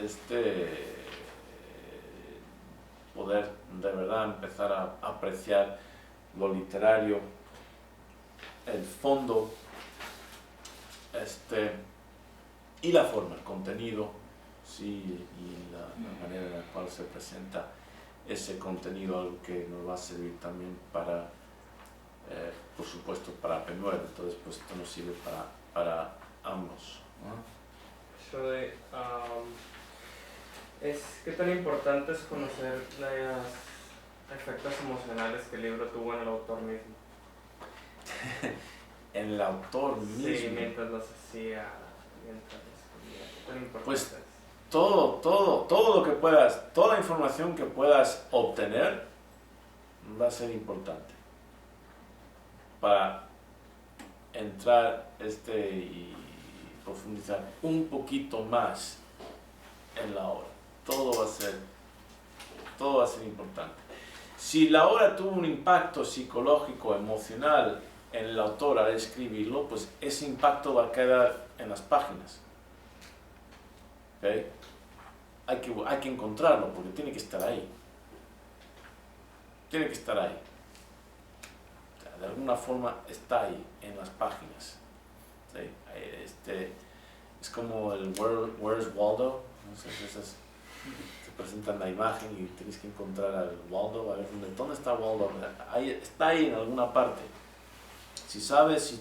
poder de verdad empezar a apreciar lo literario, el fondo y la forma, el contenido, sí, y la manera en la cual se presenta ese contenido, algo que nos va a servir también para, por supuesto, para P9. Entonces, pues esto nos sirve para ambos, ¿no? Actually, ¿qué tan importante es conocer los efectos emocionales que el libro tuvo en el autor mismo? En el autor mismo. Sí, mientras los hacía, mientras los escribía. ¿Qué tan importante Pues es? todo lo que puedas, toda la información que puedas obtener va a ser importante para entrar y profundizar un poquito más en la obra. Todo va a ser importante. Si la obra tuvo un impacto psicológico, emocional en el autor al escribirlo, pues ese impacto va a quedar en las páginas. ¿Okay? Hay que encontrarlo porque tiene que estar ahí. Tiene que estar ahí. O sea, de alguna forma está ahí en las páginas. ¿Sí? Es como el Where's Waldo. No sé si esas te presentan la imagen y tienes que encontrar al Waldo, a ver dónde está Waldo. Está ahí en alguna parte. Si sabes, si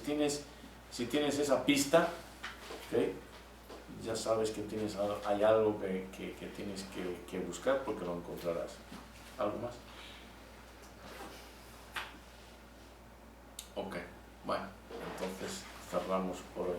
tienes esa pista, ¿okay? Ya sabes que hay algo que tienes que buscar porque lo encontrarás. ¿Algo más? Ok, bueno, entonces cerramos por hoy.